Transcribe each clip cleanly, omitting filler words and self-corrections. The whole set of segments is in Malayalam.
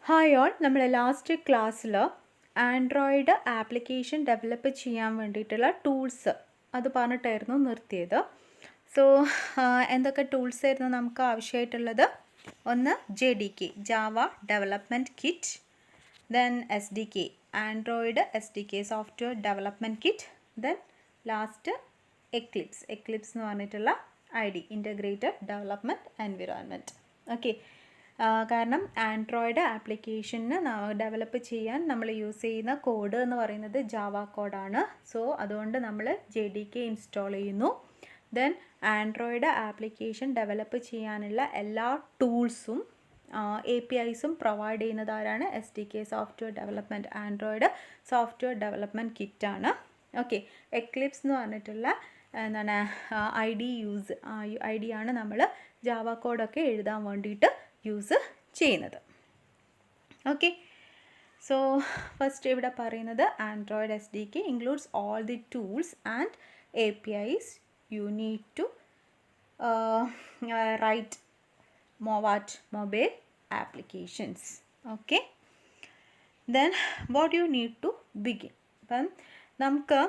ഹായ് ഓൾ, നമ്മൾ ലാസ്റ്റ് ക്ലാസ്സിൽ ആൻഡ്രോയിഡ് ആപ്ലിക്കേഷൻ ഡെവലപ്പ് ചെയ്യാൻ വേണ്ടിയിട്ടുള്ള ടൂൾസ് അത് പറഞ്ഞിട്ടായിരുന്നു നിർത്തിയത്. സോ എന്തൊക്കെ ടൂൾസ് ആയിരുന്നു നമുക്ക് ആവശ്യമായിട്ടുള്ളത്? ഒന്ന് JDK, Java development kit, then SDK, Android SDK software development kit, then last Eclipse എന്ന് പറഞ്ഞിട്ടുള്ള ID, integrated development environment. Okay, കാരണം ആൻഡ്രോയിഡ് ആപ്ലിക്കേഷന് ഡെവലപ്പ് ചെയ്യാൻ നമ്മൾ യൂസ് ചെയ്യുന്ന കോഡ് എന്ന് പറയുന്നത് ജാവ കോഡാണ്. സോ അതുകൊണ്ട് നമ്മൾ JDK ഇൻസ്റ്റാൾ ചെയ്യുന്നു. ദെൻ ആൻഡ്രോയിഡ് ആപ്ലിക്കേഷൻ ഡെവലപ്പ് ചെയ്യാനുള്ള എല്ലാ ടൂൾസും APIസും പ്രൊവൈഡ് ചെയ്യുന്നത് ആരാണ്? SDK, software development Android software development കിറ്റാണ്. ഓക്കെ, എക്ലിപ്സ് എന്ന് പറഞ്ഞിട്ടുള്ള എന്താണ് ID ആണ് നമ്മൾ ജാവ കോഡൊക്കെ എഴുതാൻ വേണ്ടിയിട്ട് യൂസ് ചെയ്യുന്നത്. ഓക്കെ, സോ ഫസ്റ്റ് ഇവിടെ പറയുന്നത് Android SDK includes all the tools and APIs you need to write mobile applications. Okay, then what you need to begin. അപ്പം നമുക്ക്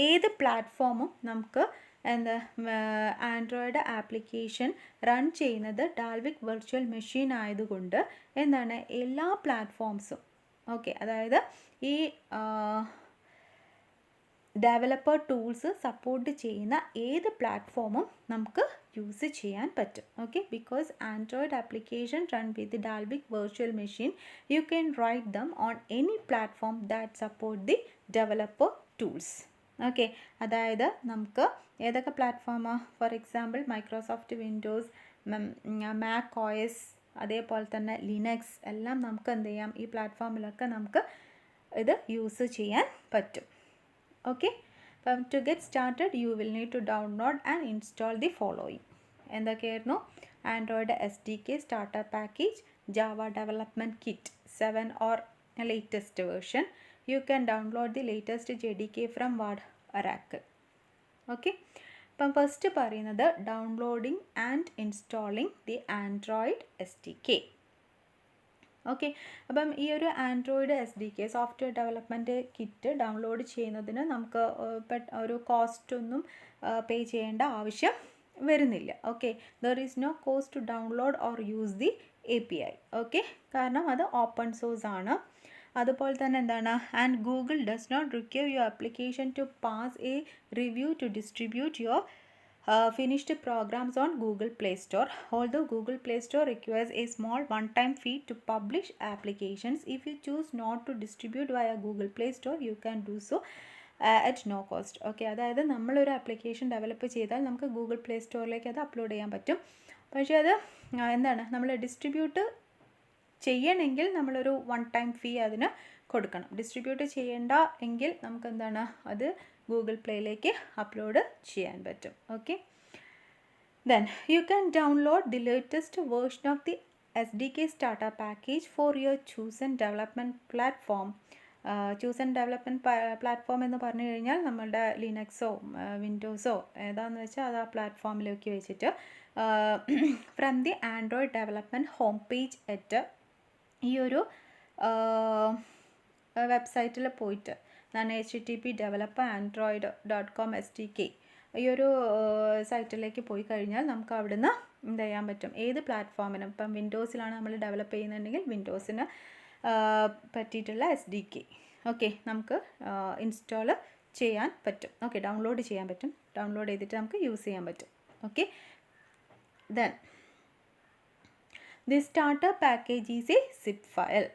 ഏത് പ്ലാറ്റ്ഫോമും നമുക്ക് ആൻഡ്രോയിഡ് ആപ്ലിക്കേഷൻ റൺ ചെയ്യുന്നത് ഡാൽവിക് വെർച്വൽ മെഷീൻ ആയതുകൊണ്ട് എന്താണ് എല്ലാ പ്ലാറ്റ്ഫോംസും ഓക്കെ, അതായത് ഈ ഡെവലപ്പർ ടൂൾസ് സപ്പോർട്ട് ചെയ്യുന്ന ഏത് പ്ലാറ്റ്ഫോമും നമുക്ക് യൂസ് ചെയ്യാൻ പറ്റും. Okay, because Android application run with Dalvik virtual machine you can write them on any platform that support the developer tools. Okay, അതായത് നമുക്ക് ഏതൊക്കെ പ്ലാറ്റ്ഫോമാണ്? For example Microsoft Windows, Mac OS, അതേപോലെ തന്നെ ലിനക്സ് എല്ലാം നമുക്ക് എന്ത് ചെയ്യാം? ഈ പ്ലാറ്റ്ഫോമിലൊക്കെ നമുക്ക് ഇത് യൂസ് ചെയ്യാൻ പറ്റും. ഓക്കെ, അപ്പം to get started you will need to download and install the following. എന്തൊക്കെയായിരുന്നു? Android SDK starter package, Java development kit 7 or latest version. You can download the latest JDK from Oracle. Okay, അപ്പം ഫസ്റ്റ് പറയുന്നത് downloading and installing the Android SDK. Okay, അപ്പം ഈ ഒരു Android SDK software development kit download ചെയ്യുന്നതിന് നമുക്ക് ഒരു കോസ്റ്റൊന്നും പേ ചെയ്യേണ്ട ആവശ്യം വരുന്നില്ല. Okay, there is no cost to download or use the API. Okay, കാരണം അത് ഓപ്പൺ സോഴ്സ് ആണ്. അതുപോലെ തന്നെ എന്താണ്? And Google does not require your application to pass a review to distribute your finished programs on Google Play Store. Although Google Play Store requires a small one-time fee to publish applications, if you choose not to distribute via Google Play Store, you can do so at no cost. Okay, അതായത് നമ്മളൊരു ആപ്ലിക്കേഷൻ ഡെവലപ്പ് ചെയ്താൽ നമുക്ക് ഗൂഗിൾ പ്ലേ സ്റ്റോറിലേക്ക് അത് അപ്ലോഡ് ചെയ്യാൻ പറ്റും. പക്ഷേ അത് എന്താണ്? നമ്മൾ ഡിസ്ട്രിബ്യൂട്ട് ചെയ്യണമെങ്കിൽ നമ്മളൊരു വൺ ടൈം ഫീ അതിന് കൊടുക്കണം. ഡിസ്ട്രിബ്യൂട്ട് ചെയ്യേണ്ട എങ്കിൽ നമുക്ക് എന്താണ്? അത് ഗൂഗിൾ പ്ലേയിലേക്ക് അപ്ലോഡ് ചെയ്യാൻ പറ്റും. Okay, then you can download the latest version of the SDK starter package for your chosen development platform. Chosen development platform എന്ന് പറഞ്ഞു കഴിഞ്ഞാൽ നമ്മളുടെ ലിനക്സോ വിൻഡോസോ ഏതാണെന്ന് വെച്ചാൽ അത് ആ പ്ലാറ്റ്ഫോമിലേക്ക് വെച്ചിട്ട് from the Android development home page at ഈ ഒരു വെബ്സൈറ്റിൽ പോയിട്ട് ഞാൻ http://developer-android.com SDK ഈ ഒരു സൈറ്റിലേക്ക് പോയി കഴിഞ്ഞാൽ നമുക്ക് അവിടുന്ന് എന്ത് ചെയ്യാൻ പറ്റും? ഏത് പ്ലാറ്റ്ഫോമിനും, ഇപ്പം വിൻഡോസിലാണ് നമ്മൾ ഡെവലപ്പ് ചെയ്യുന്നുണ്ടെങ്കിൽ വിൻഡോസിന് പറ്റിയിട്ടുള്ള SDK ഓക്കെ നമുക്ക് ഇൻസ്റ്റാൾ ചെയ്യാൻ പറ്റും. ഓക്കെ, ഡൗൺലോഡ് ചെയ്യാൻ പറ്റും. ഡൗൺലോഡ് ചെയ്തിട്ട് നമുക്ക് യൂസ് ചെയ്യാൻ പറ്റും. Okay, then the starter package is a zip file.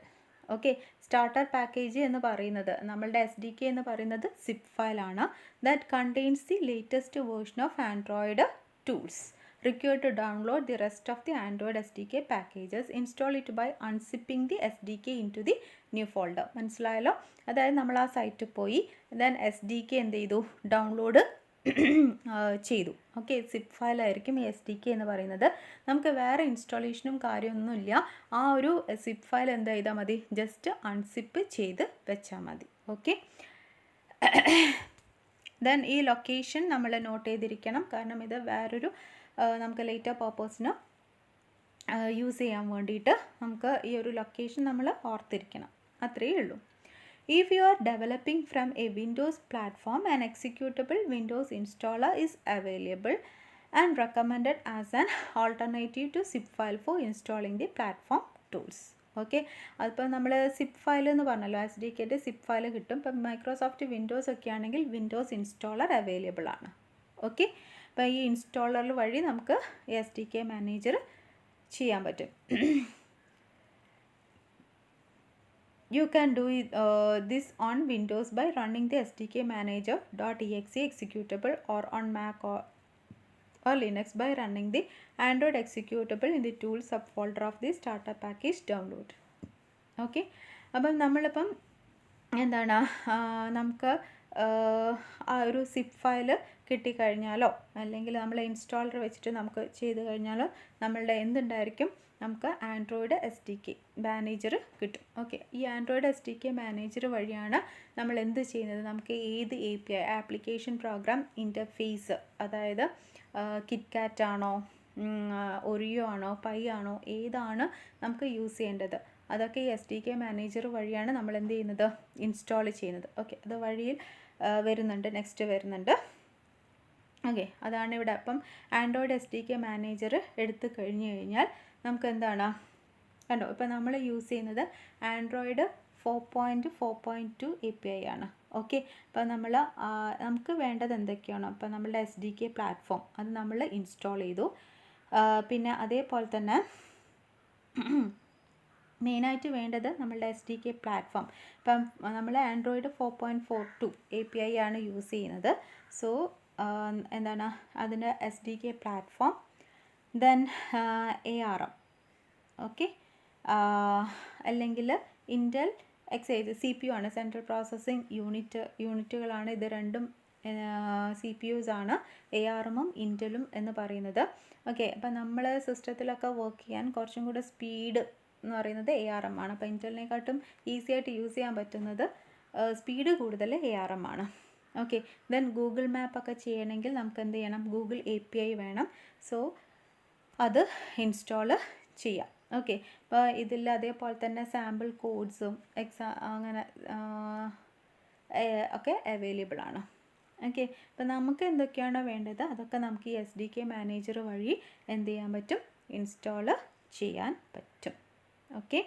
Okay, starter package എന്ന് പറയുന്നത് നമ്മളുടെ SDK എന്ന് പറയുന്നത് സിപ്പ് ഫയലാണ്. That contains the latest version of Android tools. Required to download the rest of the Android SDK packages. Install it by unzipping the SDK into the new folder. മനസ്സിലായല്ലോ? അതായത് നമ്മൾ ആ സൈറ്റിൽ പോയി ദെൻ SDK എന്ത് ചെയ്തു? ഡൗൺലോഡ് ചെയ്തു. ഓക്കെ, സിപ്പ് ഫയലായിരിക്കും ഈ SDK എന്ന് പറയുന്നത്. നമുക്ക് വേറെ ഇൻസ്റ്റാളേഷനും കാര്യമൊന്നുമില്ല. ആ ഒരു സിപ്പ് ഫയൽ എന്ത് ചെയ്താൽ മതി? ജസ്റ്റ് അൺസിപ്പ് ചെയ്ത് വെച്ചാൽ മതി. ഓക്കെ, ദെൻ ഈ ലൊക്കേഷൻ നമ്മൾ നോട്ട് ചെയ്തിരിക്കണം. കാരണം ഇത് വേറൊരു നമുക്ക് ലേറ്റർ പർപ്പസിന് യൂസ് ചെയ്യാൻ വേണ്ടിയിട്ട് നമുക്ക് ഈ ഒരു ലൊക്കേഷൻ നമ്മൾ ഓർത്തിരിക്കണം. അത്രയേ ഉള്ളൂ. If you are developing from a Windows platform, an executable Windows installer is available and recommended as an alternative to zip file for installing the platform tools. Okay, അതിപ്പോൾ നമ്മൾ സിപ്പ് ഫയൽ എന്ന് പറഞ്ഞല്ലോ, SDKയുടെ സിപ്പ് ഫയൽ കിട്ടും. ഇപ്പം മൈക്രോസോഫ്റ്റ് വിൻഡോസ് ഒക്കെ ആണെങ്കിൽ വിൻഡോസ് ഇൻസ്റ്റാളർ അവൈലബിൾ ആണ്. ഓക്കെ, അപ്പോൾ ഈ ഇൻസ്റ്റാളർ വഴി നമുക്ക് SDK മാനേജർ ചെയ്യാൻ പറ്റും. You can do this on Windows by running the SDK manager.exe executable, or on Mac or Linux by running the Android executable in the tools subfolder of the starter package download. Okay, അപ്പം നമ്മളിപ്പം എന്താണ് നമുക്ക് ആ ഒരു സിപ്പ് ഫയൽ കിട്ടിക്കഴിഞ്ഞാലോ അല്ലെങ്കിൽ നമ്മൾ ഇൻസ്റ്റാളർ വെച്ചിട്ട് നമുക്ക് ചെയ്ത് കഴിഞ്ഞാലോ നമ്മളുടെ എന്തുണ്ടായിരിക്കും, നമുക്ക് ആൻഡ്രോയിഡ് SDK മാനേജർ കിട്ടും. ഓക്കെ, ഈ ആൻഡ്രോയിഡ് SDK മാനേജർ വഴിയാണ് നമ്മൾ എന്ത് ചെയ്യുന്നത്, നമുക്ക് ഏത് API ആപ്ലിക്കേഷൻ പ്രോഗ്രാം ഇൻ്റർഫേസ്, അതായത് കിറ്റ്കാറ്റ് ആണോ ഒറിയോ ആണോ പൈ ആണോ ഏതാണ് നമുക്ക് യൂസ് ചെയ്യേണ്ടത്, അതൊക്കെ ഈ SDK മാനേജർ വഴിയാണ് നമ്മൾ എന്ത് ചെയ്യുന്നത്, ഇൻസ്റ്റാൾ ചെയ്യുന്നത്. ഓക്കെ, അത് വഴിയിൽ വരുന്നുണ്ട്, നെക്സ്റ്റ് വരുന്നുണ്ട്. ഓക്കെ, അതാണ് ഇവിടെ. അപ്പം ആൻഡ്രോയിഡ് SDK മാനേജർ എടുത്തു കഴിഞ്ഞ് കഴിഞ്ഞാൽ നമുക്ക് എന്താണ് കണ്ടോ, ഇപ്പം നമ്മൾ യൂസ് ചെയ്യുന്നത് ആൻഡ്രോയിഡ് 4.4.2 API ആണ്. ഓക്കെ, അപ്പോൾ നമുക്ക് വേണ്ടത് എന്തൊക്കെയാണോ, അപ്പോൾ നമ്മളുടെ SDK പ്ലാറ്റ്ഫോം അത് നമ്മൾ ഇൻസ്റ്റാൾ ചെയ്തു. പിന്നെ അതേപോലെ തന്നെ മെയിനായിട്ട് വേണ്ടത് നമ്മളുടെ SDK പ്ലാറ്റ്ഫോം. ഇപ്പം നമ്മൾ ആൻഡ്രോയിഡ് 4.42 API ആണ് യൂസ് ചെയ്യുന്നത്. സോ എന്താണ് അതിൻ്റെ SDK platform, then ARM, okay, അല്ലെങ്കിൽ ഇൻറ്റൽ CPU ആണ്, സെൻട്രൽ പ്രോസസ്സിംഗ് യൂണിറ്റുകളാണ് ഇത് രണ്ടും. CPUs ആണ് ARM-ഉം ഇൻറ്റലും എന്ന് പറയുന്നത്. ഓക്കെ, അപ്പം നമ്മൾ സിസ്റ്റത്തിലൊക്കെ വർക്ക് ചെയ്യാൻ കുറച്ചും കൂടെ സ്പീഡ് എന്ന് പറയുന്നത് ARM ആണ്. അപ്പോൾ ഇൻറ്റലിനെക്കാട്ടും ഈസി ആയിട്ട് യൂസ് ചെയ്യാൻ പറ്റുന്നത്, സ്പീഡ് കൂടുതൽ ARM ആണ്. ഓക്കെ, ദെൻ ഗൂഗിൾ മാപ്പൊക്കെ ചെയ്യണമെങ്കിൽ നമുക്ക് എന്ത് ചെയ്യണം, ഗൂഗിൾ API വേണം. സോ അത് ഇൻസ്റ്റാൾ ചെയ്യാം. ഓക്കെ, അപ്പോൾ ഇതിൽ അതേപോലെ തന്നെ സാമ്പിൾ കോഡ്സും അങ്ങനെ ഒക്കെ അവൈലബിൾ ആണ്. ഓക്കെ, അപ്പോൾ നമുക്ക് എന്തൊക്കെയാണോ വേണ്ടത് അതൊക്കെ നമുക്ക് ഈ SDK മാനേജർ വഴി എന്ത് ചെയ്യാൻ പറ്റും, ഇൻസ്റ്റാൾ ചെയ്യാൻ പറ്റും. Okay,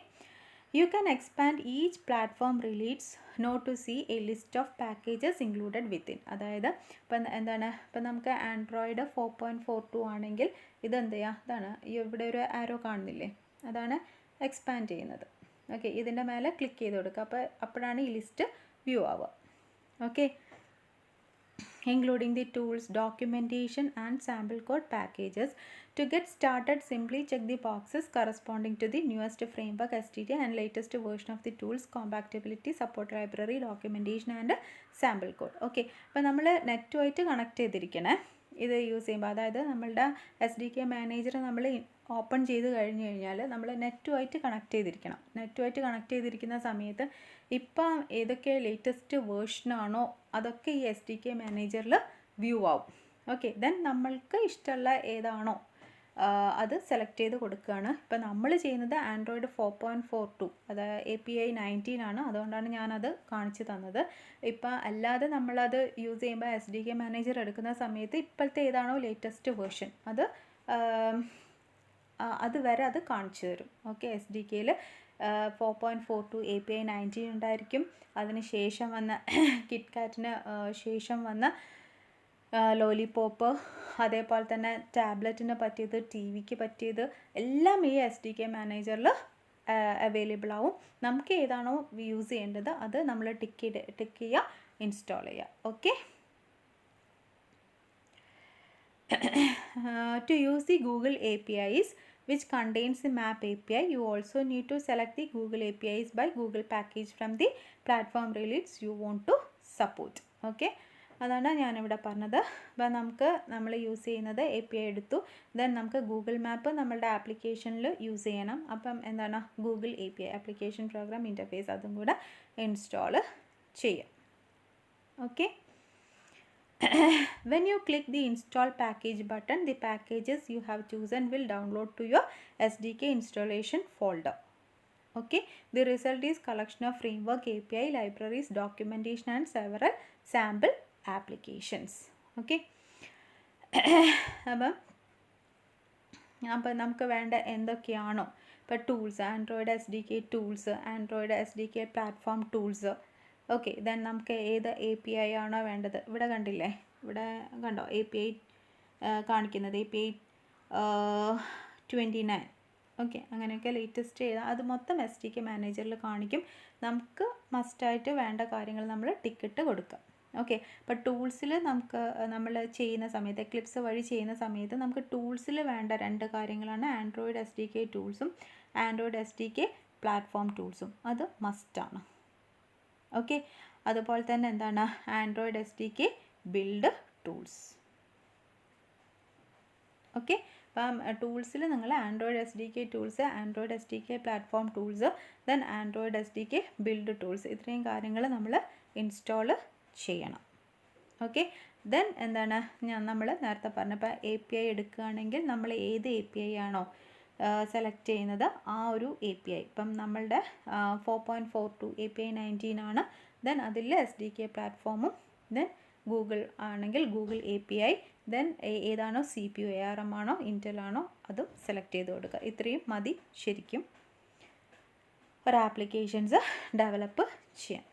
you can expand each platform release note to see a list of packages included within. അതായത് ഇപ്പം എന്താണ്, ഇപ്പം നമുക്ക് ആൻഡ്രോയിഡ് 4.42 ആണെങ്കിൽ ഇതെന്ത് ചെയ്യുക, ഇതാണ് ഇവിടെ ഒരു ആരോ കാണുന്നില്ലേ, അതാണ് എക്സ്പാൻഡ് ചെയ്യുന്നത്. ഓക്കെ, ഇതിൻ്റെ മേലെ ക്ലിക്ക് ചെയ്ത് കൊടുക്കുക, അപ്പോഴാണ് ഈ ലിസ്റ്റ് വ്യൂ ആവുക. Okay, including the tools, documentation and sample code packages. To get started, simply check the boxes corresponding to the newest framework SDK and latest version of the tools, compatibility, support library, documentation and sample code. Okay, അപ്പോൾ നമ്മൾ നെറ്റുമായിട്ട് കണക്ട് ചെയ്തിരിക്കണേ ഇത് യൂസ് ചെയ്യുമ്പോൾ. അതായത് നമ്മളുടെ SDK മാനേജർ നമ്മൾ ഓപ്പൺ ചെയ്ത് കഴിഞ്ഞ് കഴിഞ്ഞാൽ നമ്മൾ നെറ്റുമായിട്ട് കണക്ട് ചെയ്തിരിക്കണം. നെറ്റുമായിട്ട് കണക്ട് ചെയ്തിരിക്കുന്ന സമയത്ത് ഇപ്പം ഏതൊക്കെ ലേറ്റസ്റ്റ് വേർഷനാണോ അതൊക്കെ ഈ SDK മാനേജറിൽ വ്യൂ ആവും. ഓക്കെ, ദെൻ നമ്മൾക്ക് ഇഷ്ടമുള്ള ഏതാണോ അത് സെലക്ട് ചെയ്ത് കൊടുക്കുകയാണ്. ഇപ്പം നമ്മൾ ചെയ്യുന്നത് ആൻഡ്രോയിഡ് 4.42, അത് API 19 ആണ്, അതുകൊണ്ടാണ് ഞാനത് കാണിച്ചു തന്നത്. ഇപ്പം അല്ലാതെ നമ്മളത് യൂസ് ചെയ്യുമ്പോൾ SDK മാനേജർ എടുക്കുന്ന സമയത്ത് ഇപ്പോഴത്തെ ഏതാണോ ലേറ്റസ്റ്റ് വേർഷൻ അത് വരെ അത് കാണിച്ചു തരും. ഓക്കെ, SDKയിൽ 4.42 API 19 ഉണ്ടായിരിക്കും. അതിന് ശേഷം വന്ന കിറ്റ്കാറ്റിന് ശേഷം വന്ന ലോലിപോപ്പ്, അതേപോലെ തന്നെ ടാബ്ലറ്റിന് പറ്റിയത്, TVക്ക് പറ്റിയത് എല്ലാം ഈ SDK മാനേജറിൽ അവൈലബിൾ ആവും. നമുക്ക് ഏതാണോ യൂസ് ചെയ്യേണ്ടത് അത് നമ്മൾ ടിക്ക് ചെയ്യുക, ഇൻസ്റ്റാൾ ചെയ്യുക. Okay, to use the Google APIs which contains the map API, you also need to select the Google APIs by Google package from the platform release you want to support. Okay, അതാണ് ഞാനിവിടെ പറഞ്ഞത്. അപ്പോൾ നമ്മൾ യൂസ് ചെയ്യുന്നത് API എടുത്തു, ദെൻ നമുക്ക് ഗൂഗിൾ മാപ്പ് നമ്മളുടെ ആപ്ലിക്കേഷനിൽ യൂസ് ചെയ്യണം. അപ്പം എന്താണ്, Google API application programme interface അതും കൂടെ ഇൻസ്റ്റാൾ ചെയ്യാം. Okay, When you click the install package button, the packages you have chosen will download to your SDK installation folder. Okay, the result is collection of framework, API, libraries, documentation and several sample applications. Okay. അപ്പം നമുക്ക് വേണ്ട എന്തൊക്കെയാണോ ഇപ്പോൾ tools, Android SDK tools, Android SDK platform tools. Okay, then നമുക്ക് ഏത് API ആണോ വേണ്ടത്, ഇവിടെ കണ്ടില്ലേ, ഇവിടെ കണ്ടോ API കാണിക്കുന്നത്, API 29. ഓക്കെ, അങ്ങനെയൊക്കെ ലേറ്റസ്റ്റ് ചെയ്താൽ അത് മൊത്തം SDK മാനേജറിൽ കാണിക്കും. നമുക്ക് മസ്റ്റായിട്ട് വേണ്ട കാര്യങ്ങൾ നമ്മൾ ടിക്കറ്റ് കൊടുക്കുക. ഓക്കെ, അപ്പോൾ ടൂൾസിൽ നമുക്ക് നമ്മൾ ചെയ്യുന്ന സമയത്ത്, എക്ലിപ്സ് വഴി ചെയ്യുന്ന സമയത്ത് നമുക്ക് ടൂൾസിൽ വേണ്ട 2 കാര്യങ്ങളാണ് ആൻഡ്രോയിഡ് SDK ടൂൾസും ആൻഡ്രോയിഡ് SDK പ്ലാറ്റ്ഫോം ടൂൾസും. അത് മസ്റ്റാണ്. ഓക്കെ, അതുപോലെ തന്നെ എന്താണ് Android SDK build tools. Okay, അപ്പം ടൂൾസിൽ നിങ്ങൾ Android SDK tools, Android SDK platform tools, then Android SDK build tools, ഇത്രയും കാര്യങ്ങൾ നമ്മൾ ഇൻസ്റ്റാൾ ചെയ്യണം. ഓക്കെ, ദെൻ എന്താണ് നമ്മൾ നേരത്തെ പറഞ്ഞപ്പോൾ API എടുക്കുകയാണെങ്കിൽ നമ്മൾ ഏത് API ആണോ സെലക്ട് ചെയ്യുന്നത് ആ ഒരു API. ഇപ്പം നമ്മളുടെ 4.42 API 19 ആണ്. ദെൻ അതിൽ SDK പ്ലാറ്റ്ഫോമും, ദെൻ ഗൂഗിൾ ആണെങ്കിൽ ഗൂഗിൾ API, ദെൻ ഏതാണോ CPU, ARM ആണോ ഇൻറ്റൽ ആണോ അതും സെലക്ട് ചെയ്ത് കൊടുക്കുക. ഇത്രയും മതി ശരിക്കും ഒരു ആപ്ലിക്കേഷൻസ് ഡെവലപ്പ് ചെയ്യാൻ.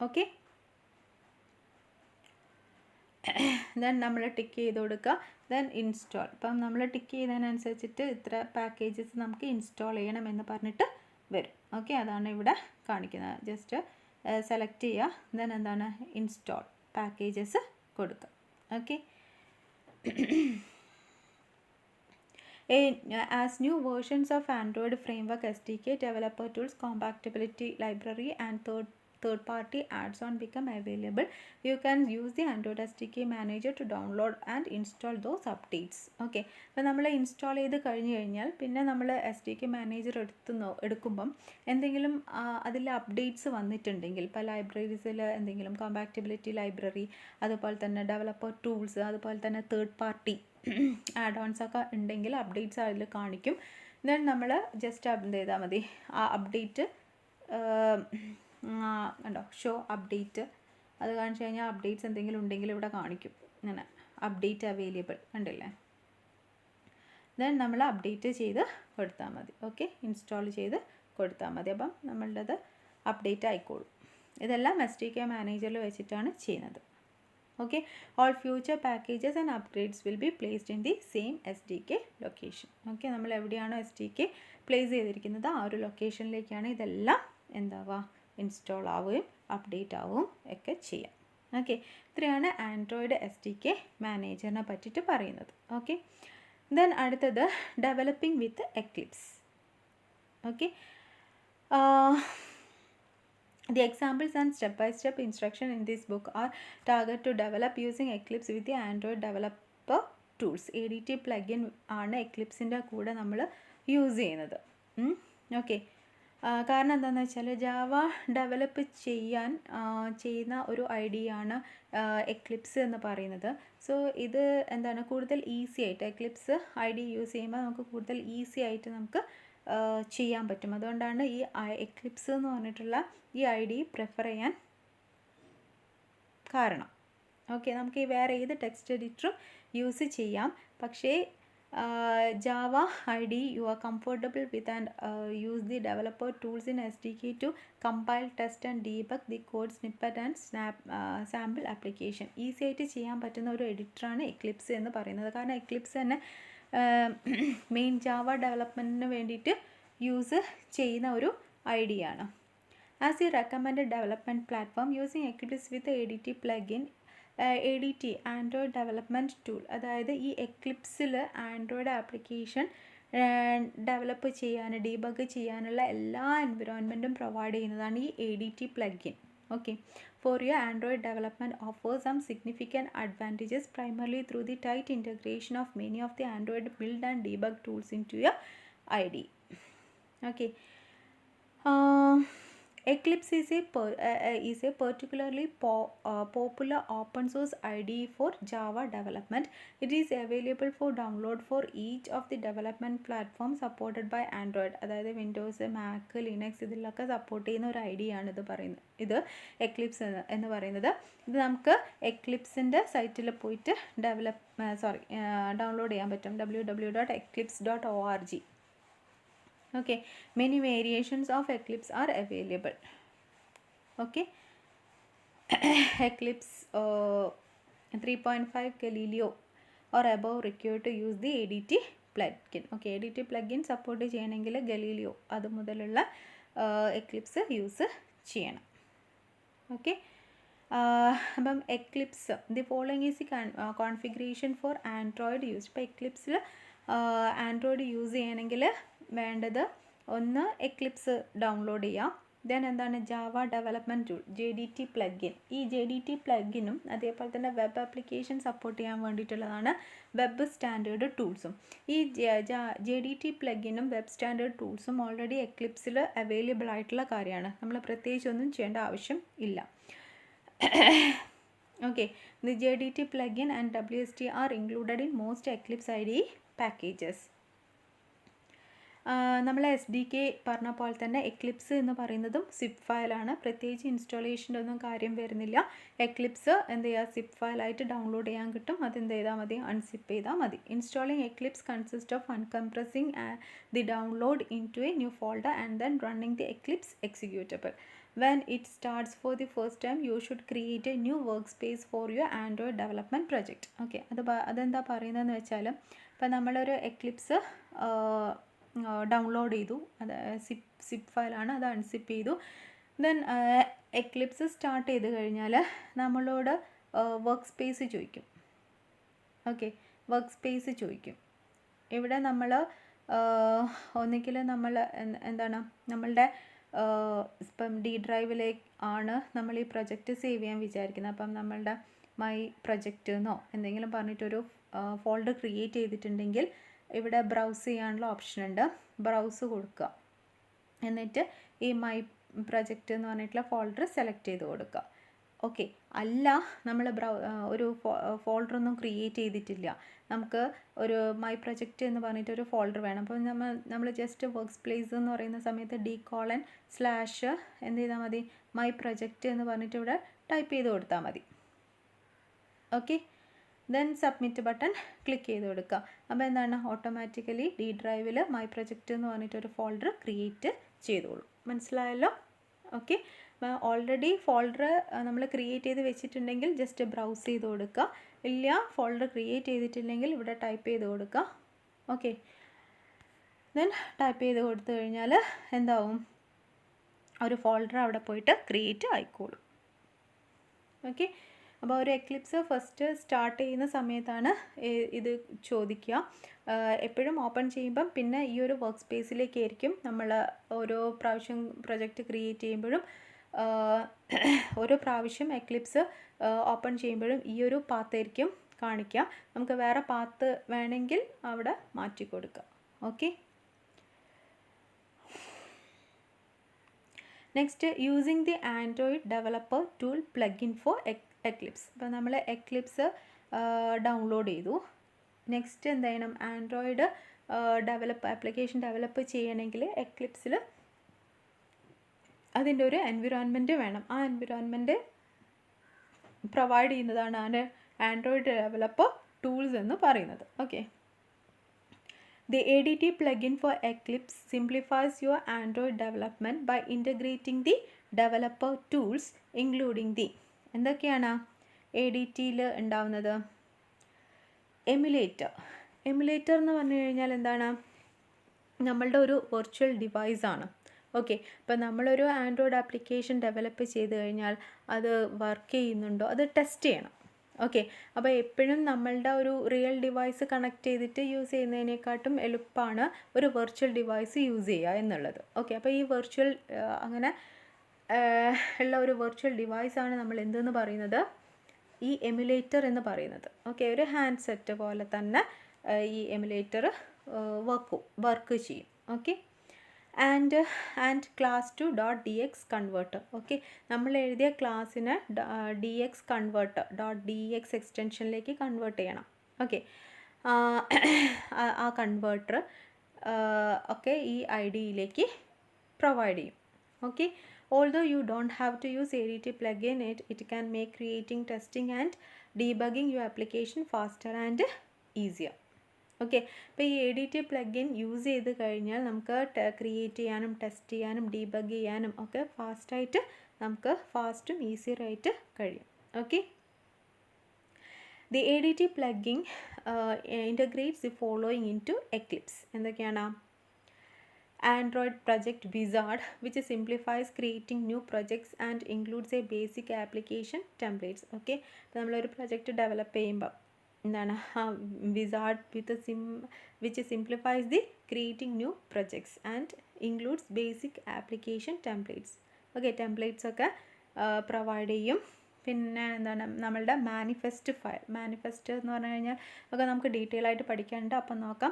ഓക്കെ, ദെൻ നമ്മൾ ടിക്ക് ചെയ്ത് കൊടുക്കുക, ദെൻ ഇൻസ്റ്റാൾ. ഇപ്പം നമ്മൾ ടിക്ക് ചെയ്തതിനനുസരിച്ചിട്ട് ഇത്ര പാക്കേജസ് നമുക്ക് ഇൻസ്റ്റാൾ ചെയ്യണമെന്ന് പറഞ്ഞിട്ട് വരും. ഓക്കെ, അതാണ് ഇവിടെ കാണിക്കുന്നത്. ജസ്റ്റ് സെലക്ട് ചെയ്യുക, ദെൻ എന്താണ് ഇൻസ്റ്റാൾ പാക്കേജസ് കൊടുക്കുക. Okay, as new versions of Android framework, SDK, developer tools, compatibility library and third-party add-on become available, you can use the Android SDK manager to download and install those updates. Okay, അപ്പോൾ നമ്മൾ ഇൻസ്റ്റാൾ ചെയ്ത് കഴിഞ്ഞാൽ പിന്നെ നമ്മൾ SDK മാനേജർ എടുക്കുമ്പം എന്തെങ്കിലും അതിൽ അപ്ഡേറ്റ്സ് വന്നിട്ടുണ്ടെങ്കിൽ, ഇപ്പോൾ ലൈബ്രറീസിൽ എന്തെങ്കിലും കോമ്പാക്റ്റബിലിറ്റി ലൈബ്രറി, അതുപോലെ തന്നെ ഡെവലപ്പർ ടൂൾസ്, അതുപോലെ തന്നെ തേർഡ് പാർട്ടി ആഡ് ഓൺസ് ഒക്കെ ഉണ്ടെങ്കിൽ അപ്ഡേറ്റ്സ് അതിൽ കാണിക്കും. ദെൻ നമ്മൾ ജസ്റ്റ് എന്ത് ചെയ്താൽ മതി, ആ അപ്ഡേറ്റ് കണ്ടോ, ഷോ അപ്ഡേറ്റ്, അത് കാണിച്ചു കഴിഞ്ഞാൽ അപ്ഡേറ്റ്സ് എന്തെങ്കിലും ഉണ്ടെങ്കിൽ ഇവിടെ കാണിക്കും. ഇങ്ങനെ അപ്ഡേറ്റ് അവൈലബിൾ കണ്ടില്ലേ. ദെൻ നമ്മൾ അപ്ഡേറ്റ് ചെയ്ത് കൊടുത്താൽ മതി. ഓക്കെ, ഇൻസ്റ്റാൾ ചെയ്ത് കൊടുത്താൽ മതി. അപ്പം നമ്മളുടേത് അപ്ഡേറ്റ് ആയിക്കോളും. ഇതെല്ലാം SDK മാനേജറിൽ വെച്ചിട്ടാണ് ചെയ്യുന്നത്. Okay, all future packages and upgrades will be placed in the same SDK location. Okay, നമ്മൾ എവിടെയാണോ SDK പ്ലേസ് ചെയ്തിരിക്കുന്നത് ആ ഒരു ലൊക്കേഷനിലേക്കാണ് ഇതെല്ലാം എന്താവുക, ഇൻസ്റ്റാൾ ആവുകയും അപ്ഡേറ്റ് ആവുകയും ഒക്കെ ചെയ്യാം. ഓക്കെ, ഇത്രയാണ് ആൻഡ്രോയിഡ് SDK മാനേജറിനെ പറ്റിയിട്ട് പറയുന്നത്. ഓക്കെ, ദെൻ അടുത്തത് developing with Eclipse. Okay, the examples and step-by-step instruction in this book are targeted to develop using Eclipse with the Android developer tools. ADT plugin ആണ് എക്ലിപ്സിൻ്റെ കൂടെ നമ്മൾ യൂസ് ചെയ്യുന്നത്. ഓക്കെ, കാരണം എന്താണെന്ന് വെച്ചാൽ ജാവ ഡെവലപ്പ് ചെയ്യുന്ന ഒരു ഐഡിയയാണ് എക്ലിപ്സ് എന്ന് പറയുന്നത്. സോ ഇത് എന്താണ് കൂടുതൽ ഈസി ആയിട്ട് എക്ലിപ്സ് ഐഡി യൂസ് ചെയ്യുമ്പോൾ നമുക്ക് കൂടുതൽ ഈസി ആയിട്ട് നമുക്ക് ചെയ്യാൻ പറ്റും. അതുകൊണ്ടാണ് ഈ എക്ലിപ്സ് എന്ന് പറഞ്ഞിട്ടുള്ള ഈ ഐഡി പ്രിഫർ ചെയ്യാൻ കാരണം. ഓക്കെ, നമുക്ക് ഈ വേറെ ഏത് ടെക്സ്റ്റ് എഡിറ്ററും യൂസ് ചെയ്യാം, പക്ഷേ Java ID you are comfortable with and use the developer tools in SDK to compile, test and debug the code snippet and sample application. Easy ആയിട്ട് ചെയ്യാൻ പറ്റുന്ന ഒരു എഡിറ്ററാണ് എക്ലിപ്സ് എന്ന് പറയുന്നത്. കാരണം എക്ലിപ്സ് തന്നെ മെയിൻ ജാവ ഡെവലപ്മെൻറ്റിന് വേണ്ടിയിട്ട് യൂസ് ചെയ്യുന്ന ഒരു ഐഡിയ ആണ്. As A recommended development platform using Eclipse with ADT plugin, ADT Android development tool, അതായത് ഈ എക്ലിപ്സിൽ ആൻഡ്രോയിഡ് ആപ്ലിക്കേഷൻ ഡെവലപ്പ് ചെയ്യാൻ, ഡീബഗ് ചെയ്യാനുള്ള എല്ലാ എൻവിറോൺമെൻറ്റും പ്രൊവൈഡ് ചെയ്യുന്നതാണ് ഈ ADT plugin. Okay, for your Android development offers some significant advantages, primarily through the tight integration of many of the Android build and debug tools into your IDE. Okay, Eclipse is a particularly popular open source IDE for Java development. It is available for download for each of the development platforms supported by Android. അതായത് വിൻഡോസ്, മാക്, ലിനക്സ് ഇതിലൊക്കെ സപ്പോർട്ട് ചെയ്യുന്ന ഒരു ഐഡിയ ആണ് ഇത് എക്ലിപ്സ് എന്ന് പറയുന്നത്. ഇത് നമുക്ക് എക്ലിപ്സിൻ്റെ സൈറ്റിൽ പോയിട്ട് ഡൗൺലോഡ് ചെയ്യാൻ പറ്റും. www.eclipse.org. Okay, many variations of Eclipse are available. Okay, Eclipse 3.5 Galileo or above required to use the ADT plugin. Okay, ADT plugin support ചെയ്യണമെങ്കിൽ Galileo അത് മുതലുള്ള Eclipse യൂസ് ചെയ്യണം. ഓക്കെ, അപ്പം Eclipse the following is configuration four Android use. ഇപ്പോൾ എക്ലിപ്സിൽ ആൻഡ്രോയിഡ് യൂസ് ചെയ്യണമെങ്കിൽ വേണ്ടത് ഒന്ന് എക്ലിപ്സ് ഡൗൺലോഡ് ചെയ്യാം. ദെൻ എന്താണ് Java development tool JDT plugin. ഈ JDT പ്ലഗിനും അതേപോലെ തന്നെ വെബ് ആപ്ലിക്കേഷൻ സപ്പോർട്ട് ചെയ്യാൻ വേണ്ടിയിട്ടുള്ളതാണ് വെബ് സ്റ്റാൻഡേർഡ് ടൂൾസും. ഈ JDT പ്ലഗിനും വെബ് സ്റ്റാൻഡേർഡ് ടൂൾസും ഓൾറെഡി എക്ലിപ്സിൽ അവൈലബിൾ ആയിട്ടുള്ള കാര്യമാണ്. നമ്മൾ പ്രത്യേകിച്ചൊന്നും ചെയ്യേണ്ട ആവശ്യം ഇല്ല. Okay, the JDT plugin and WST are included in most Eclipse IDE packages. നമ്മൾ SDK പറഞ്ഞ പോലെ തന്നെ എക്ലിപ്സ് എന്ന് പറയുന്നതും സിപ്പ് ഫയലാണ്. പ്രത്യേകിച്ച് ഇൻസ്റ്റാളേഷൻ്റെ ഒന്നും കാര്യം വരുന്നില്ല. എക്ലിപ്സ് എന്ത് ചെയ്യുക, സിപ്പ് ഫയലായിട്ട് ഡൗൺലോഡ് ചെയ്യാൻ കിട്ടും. അതെന്ത് ചെയ്താൽ മതി, അൺസിപ്പ് ചെയ്താൽ മതി. Installing Eclipse consist of uncompressing the download into a new folder and then running the Eclipse executable. When it starts for the first time, you should create a new workspace for your Android development project. Okay, അതെന്താ പറയുന്നതെന്ന് വെച്ചാൽ, ഇപ്പം നമ്മളൊരു എക്ലിപ്സ് ഡൗൺലോഡ് ചെയ്തു, അത് സിപ്പ് ഫയലാണ്, അത് അൺസിപ്പ് ചെയ്തു. ദെൻ എക്ലിപ്സ് സ്റ്റാർട്ട് ചെയ്ത് കഴിഞ്ഞാൽ നമ്മളോട് വർക്ക് സ്പേസ് ചോദിക്കും. ഓക്കെ, വർക്ക് സ്പേസ് ചോദിക്കും. ഇവിടെ നമ്മൾ ഒന്നിക്കിൽ നമ്മൾ എന്താണ് നമ്മളുടെ ഇപ്പം D ഡ്രൈവിലേക്ക് ആണ് നമ്മൾ ഈ പ്രൊജക്റ്റ് സേവ് ചെയ്യാൻ വിചാരിക്കുന്നത്. അപ്പം നമ്മളുടെ മൈ പ്രൊജക്റ്റ് എന്നോ എന്തെങ്കിലും പറഞ്ഞിട്ടൊരു ഫോൾഡർ ക്രിയേറ്റ് ചെയ്തിട്ടുണ്ടെങ്കിൽ ഇവിടെ ബ്രൗസ് ചെയ്യാനുള്ള ഓപ്ഷൻ ഉണ്ട്. ബ്രൗസ് കൊടുക്കുക, എന്നിട്ട് ഈ മൈ പ്രൊജക്റ്റ് എന്ന് പറഞ്ഞിട്ടുള്ള ഫോൾഡർ സെലക്ട് ചെയ്ത് കൊടുക്കുക. ഓക്കെ, അല്ല നമ്മൾ ഒരു ഫോൾഡറൊന്നും ക്രിയേറ്റ് ചെയ്തിട്ടില്ല, നമുക്ക് ഒരു മൈ പ്രൊജക്റ്റ് എന്ന് പറഞ്ഞിട്ടൊരു ഫോൾഡർ വേണം. അപ്പോൾ നമ്മൾ ജസ്റ്റ് വർക്ക് പ്ലേസ് എന്ന് പറയുന്ന സമയത്ത് D:/ എന്ത് ചെയ്താൽ മതി, മൈ പ്രൊജക്റ്റ് എന്ന് പറഞ്ഞിട്ട് ഇവിടെ ടൈപ്പ് ചെയ്ത് കൊടുത്താൽ മതി. Okay, then submit button click ചെയ്ത് കൊടുക്കുക. അപ്പോൾ എന്താണ്, ഓട്ടോമാറ്റിക്കലി D ഡ്രൈവിൽ മൈ പ്രൊജക്റ്റ് എന്ന് പറഞ്ഞിട്ടൊരു ഫോൾഡർ ക്രിയേറ്റ് ചെയ്തോളൂ. മനസ്സിലായല്ലോ? ഓക്കെ, ഓൾറെഡി ഫോൾഡർ നമ്മൾ ക്രിയേറ്റ് ചെയ്ത് വെച്ചിട്ടുണ്ടെങ്കിൽ ജസ്റ്റ് ബ്രൗസ് ചെയ്ത് കൊടുക്കുക. ഇല്ല, ഫോൾഡർ ക്രിയേറ്റ് ചെയ്തിട്ടില്ലെങ്കിൽ ഇവിടെ ടൈപ്പ് ചെയ്ത് കൊടുക്കുക. ഓക്കെ, ദെൻ ടൈപ്പ് ചെയ്ത് കൊടുത്തു കഴിഞ്ഞാൽ എന്താവും, ഒരു ഫോൾഡർ അവിടെ പോയിട്ട് ക്രിയേറ്റ് ആയിക്കോളും. ഓക്കെ, അപ്പോൾ ഒരു എക്ലിപ്സ് ഫസ്റ്റ് സ്റ്റാർട്ട് ചെയ്യുന്ന സമയത്താണ് ഇത് ചോദിക്കുക. എപ്പോഴും ഓപ്പൺ ചെയ്യുമ്പം പിന്നെ ഈ ഒരു വർക്ക് സ്പേസിലേക്കായിരിക്കും നമ്മൾ ഓരോ പ്രാവശ്യം പ്രൊജക്റ്റ് ക്രിയേറ്റ് ചെയ്യുമ്പോഴും ഓരോ പ്രാവശ്യം എക്ലിപ്സ് ഓപ്പൺ ചെയ്യുമ്പോഴും ഈ ഒരു പാത്തായിരിക്കും കാണിക്കുക. നമുക്ക് വേറെ പാത്ത് വേണമെങ്കിൽ അവിടെ മാറ്റി കൊടുക്കാം. Okay, next using the Android developer tool plugin for Eclipse. അപ്പോൾ നമ്മൾ എക്ലിപ്സ് ഡൗൺലോഡ് ചെയ്തു. നെക്സ്റ്റ് എന്ത് ചെയ്യണം, ആൻഡ്രോയിഡ് ആപ്ലിക്കേഷൻ ഡെവലപ്പ് ചെയ്യണമെങ്കിൽ എക്ലിപ്സിൽ അതിൻ്റെ ഒരു എൻവിറോൺമെൻറ്റ് വേണം. ആ എൻവിറോൺമെൻറ്റ് പ്രൊവൈഡ് ചെയ്യുന്നതാണ് ആൻഡ്രോയിഡ് ഡെവലപ്പർ ടൂൾസ് എന്ന് പറയുന്നത്. Okay, The ADT plugin for Eclipse simplifies your Android development by integrating the developer tools including the എന്തൊക്കെയാണ് ADTയിൽ ഉണ്ടാവുന്നത്, എമുലേറ്റർ എന്ന് പറഞ്ഞു കഴിഞ്ഞാൽ എന്താണ്, നമ്മളുടെ ഒരു വെർച്വൽ ഡിവൈസാണ്. ഓക്കെ, ഇപ്പോൾ നമ്മളൊരു ആൻഡ്രോയിഡ് ആപ്ലിക്കേഷൻ ഡെവലപ്പ് ചെയ്ത് കഴിഞ്ഞാൽ അത് വർക്ക് ചെയ്യുന്നുണ്ടോ അത് ടെസ്റ്റ് ചെയ്യണം. ഓക്കെ, അപ്പോൾ എപ്പോഴും നമ്മളുടെ ഒരു റിയൽ ഡിവൈസ് കണക്ട് ചെയ്തിട്ട് യൂസ് ചെയ്യുന്നതിനെക്കാട്ടും എളുപ്പമാണ് ഒരു വെർച്വൽ ഡിവൈസ് യൂസ് ചെയ്യുക എന്നുള്ളത്. ഓക്കെ, അപ്പോൾ ഈ വെർച്വൽ അങ്ങനെ ഉള്ള ഒരു വെർച്വൽ ഡിവൈസാണ് നമ്മൾ എന്തെന്ന് പറയുന്നത്, ഈ എമുലേറ്റർ എന്ന് പറയുന്നത്. ഓക്കെ, ഒരു ഹാൻഡ് സെറ്റ് പോലെ തന്നെ ഈ എമുലേറ്റർ വർക്ക് ചെയ്യും. Okay, and class2.dx converter. Okay, നമ്മൾ എഴുതിയ ക്ലാസ്സിന് dx കൺവേർട്ടർ .dx എക്സ്റ്റൻഷനിലേക്ക് കൺവേർട്ട് ചെയ്യണം. ഓക്കെ, ആ കൺവേർട്ടർ ഒക്കെ ഈ ഐ ഡിയിലേക്ക് പ്രൊവൈഡ് ചെയ്യും. Okay, although you don't have to use ADT plugin, it can make creating, testing and debugging your application faster and easier. Okay, അപ്പോൾ ഈ ADT പ്ലഗിൻ യൂസ് ചെയ്ത് കഴിഞ്ഞാൽ നമുക്ക് ക്രിയേറ്റ് ചെയ്യാനും ടെസ്റ്റ് ചെയ്യാനും ഡീബഗ് ചെയ്യാനും ഒക്കെ ഫാസ്റ്റായിട്ട് നമുക്ക് ഫാസ്റ്റും ഈസിയറായിട്ട് കഴിയും. Okay, the ADT plugin integrates the following into Eclipse. എന്തൊക്കെയാണ്? Android Project Wizard, which simplifies creating new projects and includes a basic application templates. Okay, അപ്പോൾ നമ്മളൊരു പ്രൊജക്റ്റ് ഡെവലപ്പ് ചെയ്യുമ്പോൾ എന്താണ് wizard which simplifies the creating new projects and includes basic application templates. Okay, templates ഒക്കെ പ്രൊവൈഡ് ചെയ്യും. പിന്നെ എന്താണ് നമ്മളുടെ മാനിഫെസ്റ്റ് ഫയൽ. മാനിഫെസ്റ്റ് എന്ന് പറഞ്ഞു കഴിഞ്ഞാൽ ഒക്കെ നമുക്ക് ഡീറ്റെയിൽ ആയിട്ട് പഠിക്കാനുണ്ട്. അപ്പം നോക്കാം.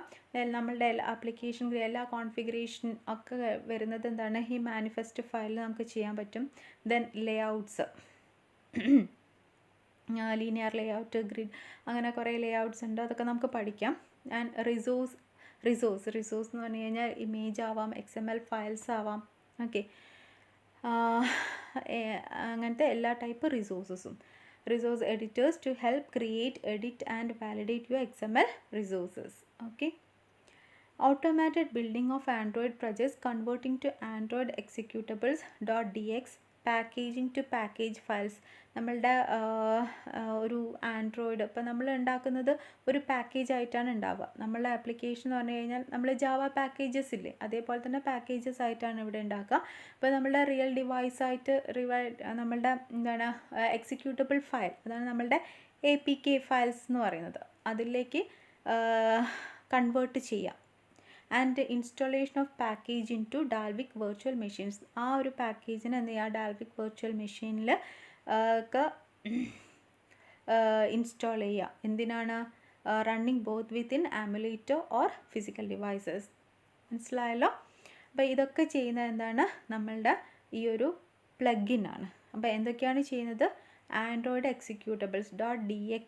നമ്മളുടെ എല്ലാ ആപ്ലിക്കേഷൻ എല്ലാ കോൺഫിഗറേഷൻ ഒക്കെ വരുന്നത് എന്താണ് ഈ മാനിഫെസ്റ്റ് ഫയലിൽ നമുക്ക് ചെയ്യാൻ പറ്റും. Then layouts, linear layout, grid, അങ്ങനെ കുറേ ലേഔട്ട്സ് ഉണ്ട്. അതൊക്കെ നമുക്ക് പഠിക്കാം. ആൻഡ് റിസോഴ്സ് എന്ന് പറഞ്ഞു കഴിഞ്ഞാൽ ഇമേജ് ആവാം, XML ഫയൽസ് ആവാം. ഓക്കെ, അങ്ങനത്തെ എല്ലാ ടൈപ്പ് റിസോഴ്സസും. Resource editors to help create, edit and validate your XML resources. Okay, automated building of Android projects, converting to Android executables .dx, packaging to package files. നമ്മളുടെ ഒരു ആൻഡ്രോയിഡ് ഇപ്പോൾ നമ്മൾ ഉണ്ടാക്കുന്നത് ഒരു പാക്കേജ് ആയിട്ടാണ് ഉണ്ടാവുക. നമ്മളുടെ ആപ്ലിക്കേഷൻ എന്ന് പറഞ്ഞു കഴിഞ്ഞാൽ നമ്മൾ ജാവ പാക്കേജസ് ഇല്ലേ, അതേപോലെ തന്നെ പാക്കേജസ് ആയിട്ടാണ് ഇവിടെ ഉണ്ടാക്കുക. ഇപ്പോൾ നമ്മളുടെ റിയൽ ഡിവൈസായിട്ട് നമ്മളുടെ എന്താണ് എക്സിക്യൂട്ടബിൾ ഫയൽ, അതാണ് നമ്മളുടെ APK ഫയൽസ് എന്ന് പറയുന്നത്, അതിലേക്ക് കൺവേർട്ട് ചെയ്യാം. And installation of package into Dalvik virtual machines. ആ ഒരു പാക്കേജിന് എന്ത് ചെയ്യുക, ഡാൽവിക് വെർച്വൽ മെഷീനിൽ ഒക്കെ ഇൻസ്റ്റാൾ ചെയ്യുക. എന്തിനാണ്? Running both within emulator or physical devices. മനസ്സിലായല്ലോ? അപ്പോൾ ഇതൊക്കെ ചെയ്യുന്നത് എന്താണ്, നമ്മളുടെ ഈ ഒരു പ്ലഗിനാണ്. അപ്പോൾ എന്തൊക്കെയാണ് ചെയ്യുന്നത്? Android executables .dx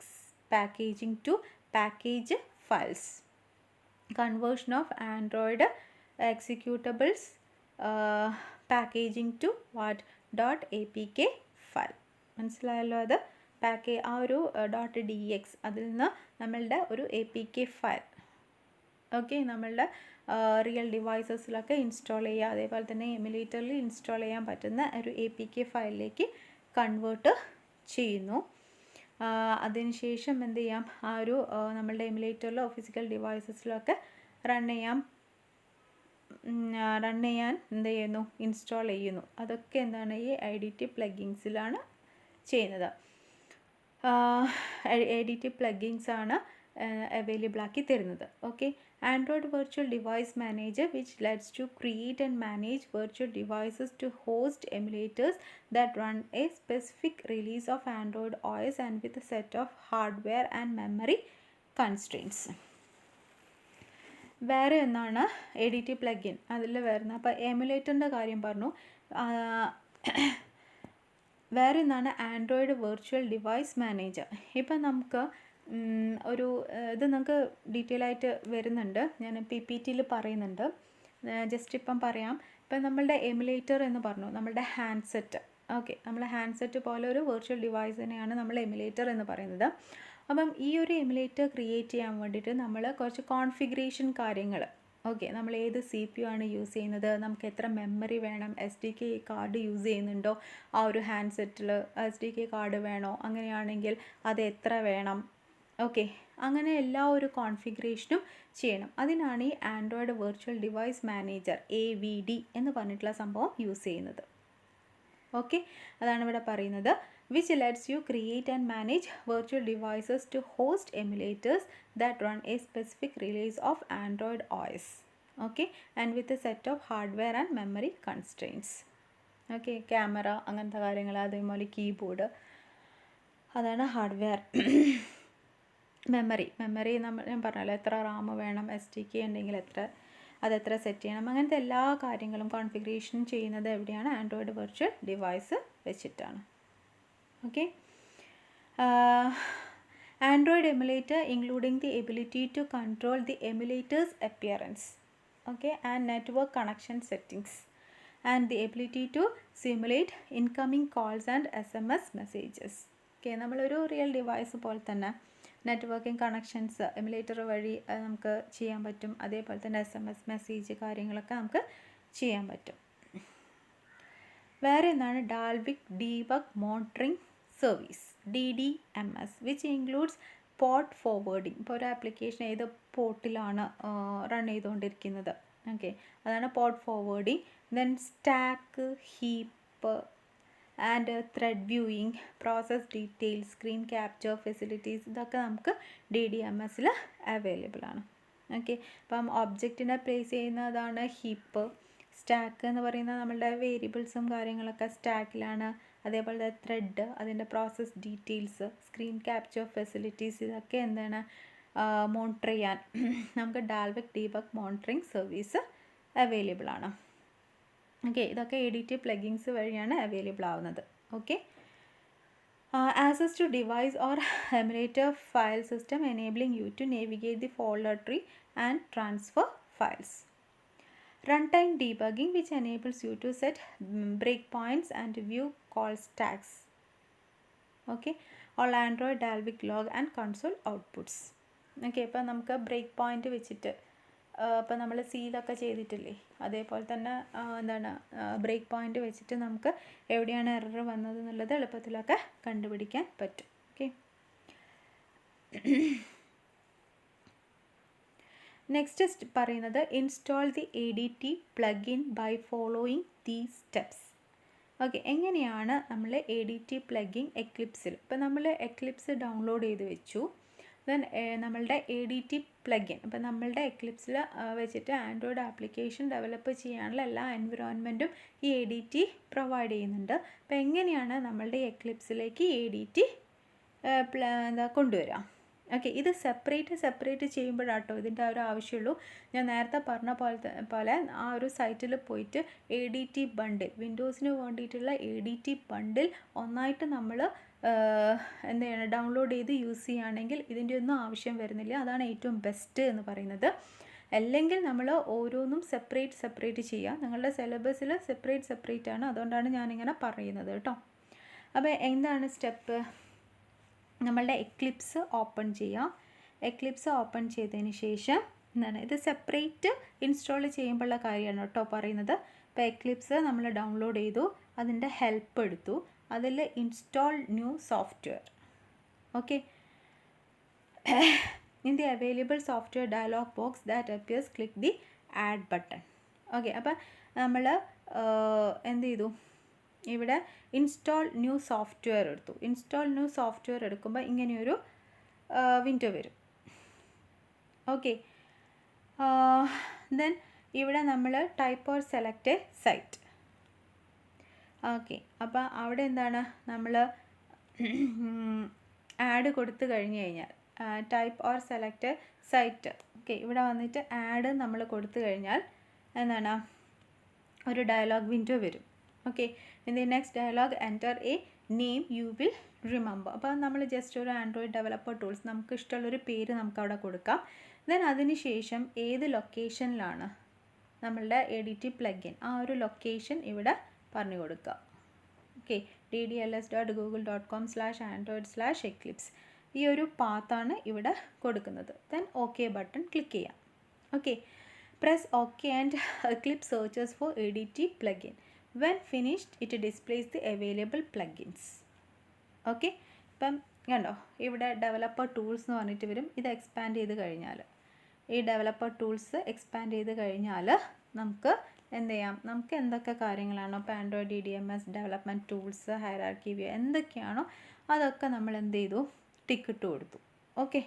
packaging to package files, conversion of Android executables packaging to what .apk file. മനസ്സിലായല്ലോ? അത് ആ ഒരു .dx അതിൽ നിന്ന് നമ്മളുടെ ഒരു APK ഫയൽ, ഓക്കെ, നമ്മളുടെ റിയൽ ഡിവൈസസിലൊക്കെ ഇൻസ്റ്റാൾ ചെയ്യുക, അതേപോലെ തന്നെ എമുലേറ്ററിൽ ഇൻസ്റ്റാൾ ചെയ്യാൻ പറ്റുന്ന ഒരു APK ഫയലിലേക്ക് കൺവേർട്ട് ചെയ്യുന്നു. അതിനുശേഷം എന്ത് ചെയ്യാം, ആ ഒരു നമ്മളുടെ എമുലേറ്ററിലോ ഫിസിക്കൽ ഡിവൈസസിലോ ഒക്കെ റൺ ചെയ്യാൻ എന്ത് ചെയ്യുന്നു, ഇൻസ്റ്റാൾ ചെയ്യുന്നു. അതൊക്കെ എന്താണ് ഈ ADT പ്ലഗിൻസിലാണ് ചെയ്യുന്നത്. ADT പ്ലഗിൻസ് ആണ് അവൈലബിൾ ആക്കി തരുന്നത്. Okay, Android virtual device manager which lets to create and manage virtual devices to host emulators that run a specific release of Android OS and with a set of hardware and memory constraints. വേറെ ഒന്നാണ് ADT പ്ലഗിൻ അതിൽ വരുന്നത്. അപ്പോൾ എമുലേറ്ററിൻ്റെ കാര്യം പറഞ്ഞു. വേറെ ഒന്നാണ് ആൻഡ്രോയിഡ് വെർച്വൽ ഡിവൈസ് മാനേജർ. ഇപ്പം നമുക്ക് ഒരു ഇത് നമുക്ക് ഡീറ്റെയിൽ ആയിട്ട് വരുന്നുണ്ട്, ഞാൻ PPTയിൽ പറയുന്നുണ്ട്, ജസ്റ്റ് ഇപ്പം പറയാം. ഇപ്പം നമ്മളുടെ എമുലേറ്റർ എന്ന് പറഞ്ഞു, നമ്മളുടെ ഹാൻഡ്സെറ്റ്. ഓക്കെ, നമ്മൾ ഹാൻഡ്സെറ്റ് പോലെ ഒരു വെർച്വൽ ഡിവൈസിനെയാണ് നമ്മൾ എമുലേറ്റർ എന്ന് പറയുന്നത്. അപ്പം ഈ ഒരു എമുലേറ്റർ ക്രിയേറ്റ് ചെയ്യാൻ വേണ്ടിയിട്ട് നമ്മൾ കുറച്ച് കോൺഫിഗറേഷൻ കാര്യങ്ങൾ, ഓക്കെ, നമ്മൾ ഏത് CPU ആണ് യൂസ് ചെയ്യുന്നത്, നമുക്ക് എത്ര മെമ്മറി വേണം, SDK കാർഡ് യൂസ് ചെയ്യുന്നുണ്ടോ ആ ഒരു ഹാൻഡ്സെറ്റിൽ, SDK കാർഡ് വേണോ, അങ്ങനെയാണെങ്കിൽ അത് എത്ര വേണം, ഓക്കെ, അങ്ങനെ എല്ലാ ഒരു കോൺഫിഗറേഷനും ചെയ്യണം. അതിനാണ് ഈ Android virtual device manager AVD എന്ന് പറഞ്ഞിട്ടുള്ള സംഭവം യൂസ് ചെയ്യുന്നത്. ഓക്കെ, അതാണ് ഇവിടെ പറയുന്നത്. Which lets you create and manage virtual devices to host emulators that run a specific release of Android OS. Okay, and with a set of hardware and memory constraints. Okay, camera അങ്ങനത്തെ കാര്യങ്ങൾ, അതേപോലെ കീബോർഡ്, അതാണ് ഹാർഡ്വെയർ. മെമ്മറി ഞാൻ പറഞ്ഞല്ലോ, എത്ര റാം വേണം, SDK ഉണ്ടെങ്കിൽ എത്ര, അതെത്ര സെറ്റ് ചെയ്യണം, അങ്ങനത്തെ എല്ലാ കാര്യങ്ങളും കോൺഫിഗറേഷൻ ചെയ്യുന്നത് എവിടെയാണ്? ആൻഡ്രോയിഡ് വെർച്വൽ ഡിവൈസ് വെച്ചിട്ടാണ്. Okay. Android emulator including the ability to control the emulator's appearance, okay, and network connection settings, and the ability to simulate incoming calls and SMS messages. Okay, നമ്മളൊരു റിയൽ ഡിവൈസ് പോലെ തന്നെ നെറ്റ്വർക്കിംഗ് കണക്ഷൻസ് എമുലേറ്റർ വഴി നമുക്ക് ചെയ്യാൻ പറ്റും. അതേപോലെ തന്നെ SMS മെസ്സേജ് കാര്യങ്ങളൊക്കെ നമുക്ക് ചെയ്യാൻ പറ്റും. വേറെ എന്താണ്? Dalvik debug monitoring service, DDMS, which includes port forwarding. ഇപ്പോൾ ഒരു ആപ്ലിക്കേഷൻ ഏത് പോർട്ടിലാണ് റൺ ചെയ്തുകൊണ്ടിരിക്കുന്നത്, ഓക്കെ, അതാണ് port forwarding. Then stack, heap and thread viewing, process details, screen capture facilities, ഇതൊക്കെ നമുക്ക് DDMSൽ അവൈലബിൾ ആണ്. ഓക്കെ, അപ്പം ഒബ്ജക്റ്റിനെ പ്ലേസ് ചെയ്യുന്നതാണ് ഹീപ്പ്. സ്റ്റാക്ക് എന്ന് പറയുന്നത് നമ്മളുടെ വേരിയബിൾസും കാര്യങ്ങളൊക്കെ സ്റ്റാക്കിലാണ്. അതേപോലെ ത്രെഡ്, അതിൻ്റെ process details, screen capture facilities, ഇതൊക്കെ എന്താണ് മോണിറ്റർ ചെയ്യാൻ നമുക്ക് Dalvik debug monitoring service available ആണ്. ഓക്കെ, ഇതൊക്കെ ADT പ്ലഗിൻസ് വഴിയാണ് അവൈലബിൾ ആവുന്നത്. Okay. Access to device or emulator file system enabling you to navigate the folder tree and transfer files. Runtime debugging, which enables you to set breakpoints and view call stacks. Okay, all Android Dalvik log and console outputs. Okay, ഇപ്പോൾ നമുക്ക് ബ്രേക്ക് പോയിന്റ് വെച്ചിട്ട് ഇപ്പോൾ നമ്മൾ സീലൊക്കെ ചെയ്തിട്ടില്ലേ, അതേപോലെ തന്നെ എന്താണ് ബ്രേക്ക് പോയിന്റ് വെച്ചിട്ട് നമുക്ക് എവിടെയാണ് എറർ വന്നത് എന്നുള്ളത് എളുപ്പത്തിലൊക്കെ കണ്ടുപിടിക്കാൻ പറ്റും. ഓക്കെ. നെക്സ്റ്റ് പറയുന്നത് install the ADT plugin by following these steps. Okay, എങ്ങനെയാണ് നമ്മൾ ADT പ്ലഗിൻ എക്ലിപ്സിൽ? ഇപ്പോൾ നമ്മൾ എക്ലിപ്സ് ഡൗൺലോഡ് ചെയ്ത് വെച്ചു. ദെൻ നമ്മളുടെ ADT പ്ലഗിൻ, ഇപ്പോൾ നമ്മളുടെ എക്ലിപ്സിൽ വെച്ചിട്ട് ആൻഡ്രോയിഡ് ആപ്ലിക്കേഷൻ ഡെവലപ്പ് ചെയ്യാനുള്ള എല്ലാ എൻവിറോൺമെൻറ്റും ഈ ADT പ്രൊവൈഡ് ചെയ്യുന്നുണ്ട്. അപ്പോൾ എങ്ങനെയാണ് നമ്മളുടെ എക്ലിപ്സിലേക്ക് ADT കൊണ്ടുവരാം? ഓക്കെ, ഇത് സെപ്പറേറ്റ് ചെയ്യുമ്പോഴാട്ടോ ഇതിൻ്റെ ഒരു ആവശ്യമുള്ളൂ. ഞാൻ നേരത്തെ പറഞ്ഞ പോലെ ആ ഒരു സൈറ്റിൽ പോയിട്ട് ADT ബണ്ടിൽ, വിൻഡോസിന് വേണ്ടിയിട്ടുള്ള ADT ബണ്ടിൽ ഒന്നായിട്ട് നമ്മൾ എന്ത് ചെയ്യണം, ഡൗൺലോഡ് ചെയ്ത് യൂസ് ചെയ്യുകയാണെങ്കിൽ ഇതിൻ്റെ ഒന്നും ആവശ്യം വരുന്നില്ല. അതാണ് ഏറ്റവും ബെസ്റ്റ് എന്ന് പറയുന്നത്. അല്ലെങ്കിൽ നമ്മൾ ഓരോന്നും സെപ്പറേറ്റ് ചെയ്യുക. നിങ്ങളുടെ സിലബസിൽ സെപ്പറേറ്റ് ആണ്, അതുകൊണ്ടാണ് ഞാനിങ്ങനെ പറയുന്നത് കേട്ടോ. അപ്പോൾ എന്താണ് സ്റ്റെപ്പ്? നമ്മളുടെ എക്ലിപ്സ് ഓപ്പൺ ചെയ്യുക. എക്ലിപ്സ് ഓപ്പൺ ചെയ്തതിന് ശേഷം എന്താണ്, ഇത് സെപ്പറേറ്റ് ഇൻസ്റ്റാൾ ചെയ്യുമ്പോഴുള്ള കാര്യമാണ് കേട്ടോ പറയുന്നത്. ഇപ്പോൾ എക്ലിപ്സ് നമ്മൾ ഡൗൺലോഡ് ചെയ്തു, അതിൻ്റെ ഹെൽപ്പ് എടുത്തു, അതിൽ install new software. Okay, in the available software dialog box that appears, click the add button. Okay, അപ്പോൾ നമ്മൾ എന്ത് ചെയ്തു, ഇവിടെ ഇൻസ്റ്റാൾ ന്യൂ സോഫ്റ്റ്വെയർ എടുത്തു. ഇൻസ്റ്റാൾ ന്യൂ സോഫ്റ്റ്വെയർ എടുക്കുമ്പോൾ ഇങ്ങനെയൊരു വിൻഡോ വരും. ഓക്കെ, ദെൻ ഇവിടെ നമ്മൾ type or select a site. Okay, അപ്പോൾ അവിടെ എന്താണ് നമ്മൾ ആഡ് കൊടുത്തു കഴിഞ്ഞ് കഴിഞ്ഞാൽ type or select site. Okay, ഇവിടെ വന്നിട്ട് ആഡ് നമ്മൾ കൊടുത്തു കഴിഞ്ഞാൽ എന്താണ് ഒരു ഡയലോഗ് വിൻഡോ വരും. Okay, in the next dialog enter a name you will remember. അപ്പോൾ നമ്മൾ ജസ്റ്റ് ഒരു ആൻഡ്രോയിഡ് ഡെവലപ്പർ ടൂൾസ് നമുക്ക് ഇഷ്ടമുള്ളൊരു പേര് നമുക്ക് അവിടെ കൊടുക്കാം. ദെൻ അതിന് ശേഷം ഏത് ലൊക്കേഷനിലാണ് നമ്മളുടെ ADT പ്ലഗിൻ, ആ ഒരു ലൊക്കേഷൻ ഇവിടെ പറഞ്ഞു കൊടുക്കുക. ഓക്കെ, ddls.google.com/android/eclipse ഈ ഒരു പാത്താണ് ഇവിടെ കൊടുക്കുന്നത്. ദെൻ ഓക്കെ ബട്ടൺ ക്ലിക്ക് ചെയ്യാം. Okay, press okay and Eclipse searches for ADT plugin. When finished, it displays the available plugins. Okay, ഇപ്പം കണ്ടോ ഇവിടെ ഡെവലപ്പർ ടൂൾസ് എന്ന് പറഞ്ഞിട്ട് വരും. ഇത് എക്സ്പാൻഡ് ചെയ്ത് കഴിഞ്ഞാൽ, ഈ ഡെവലപ്പർ ടൂൾസ് എക്സ്പാൻഡ് ചെയ്ത് കഴിഞ്ഞാൽ നമുക്ക് എന്ത് ചെയ്യാം, നമുക്ക് എന്തൊക്കെ കാര്യങ്ങളാണോ ഇപ്പോൾ Android DDMS development tools, hierarchy view എന്തൊക്കെയാണോ അതൊക്കെ നമ്മൾ എന്ത് ചെയ്തു, ടിക്ക് ഇട്ട് കൊടുത്തു. ഓക്കെ,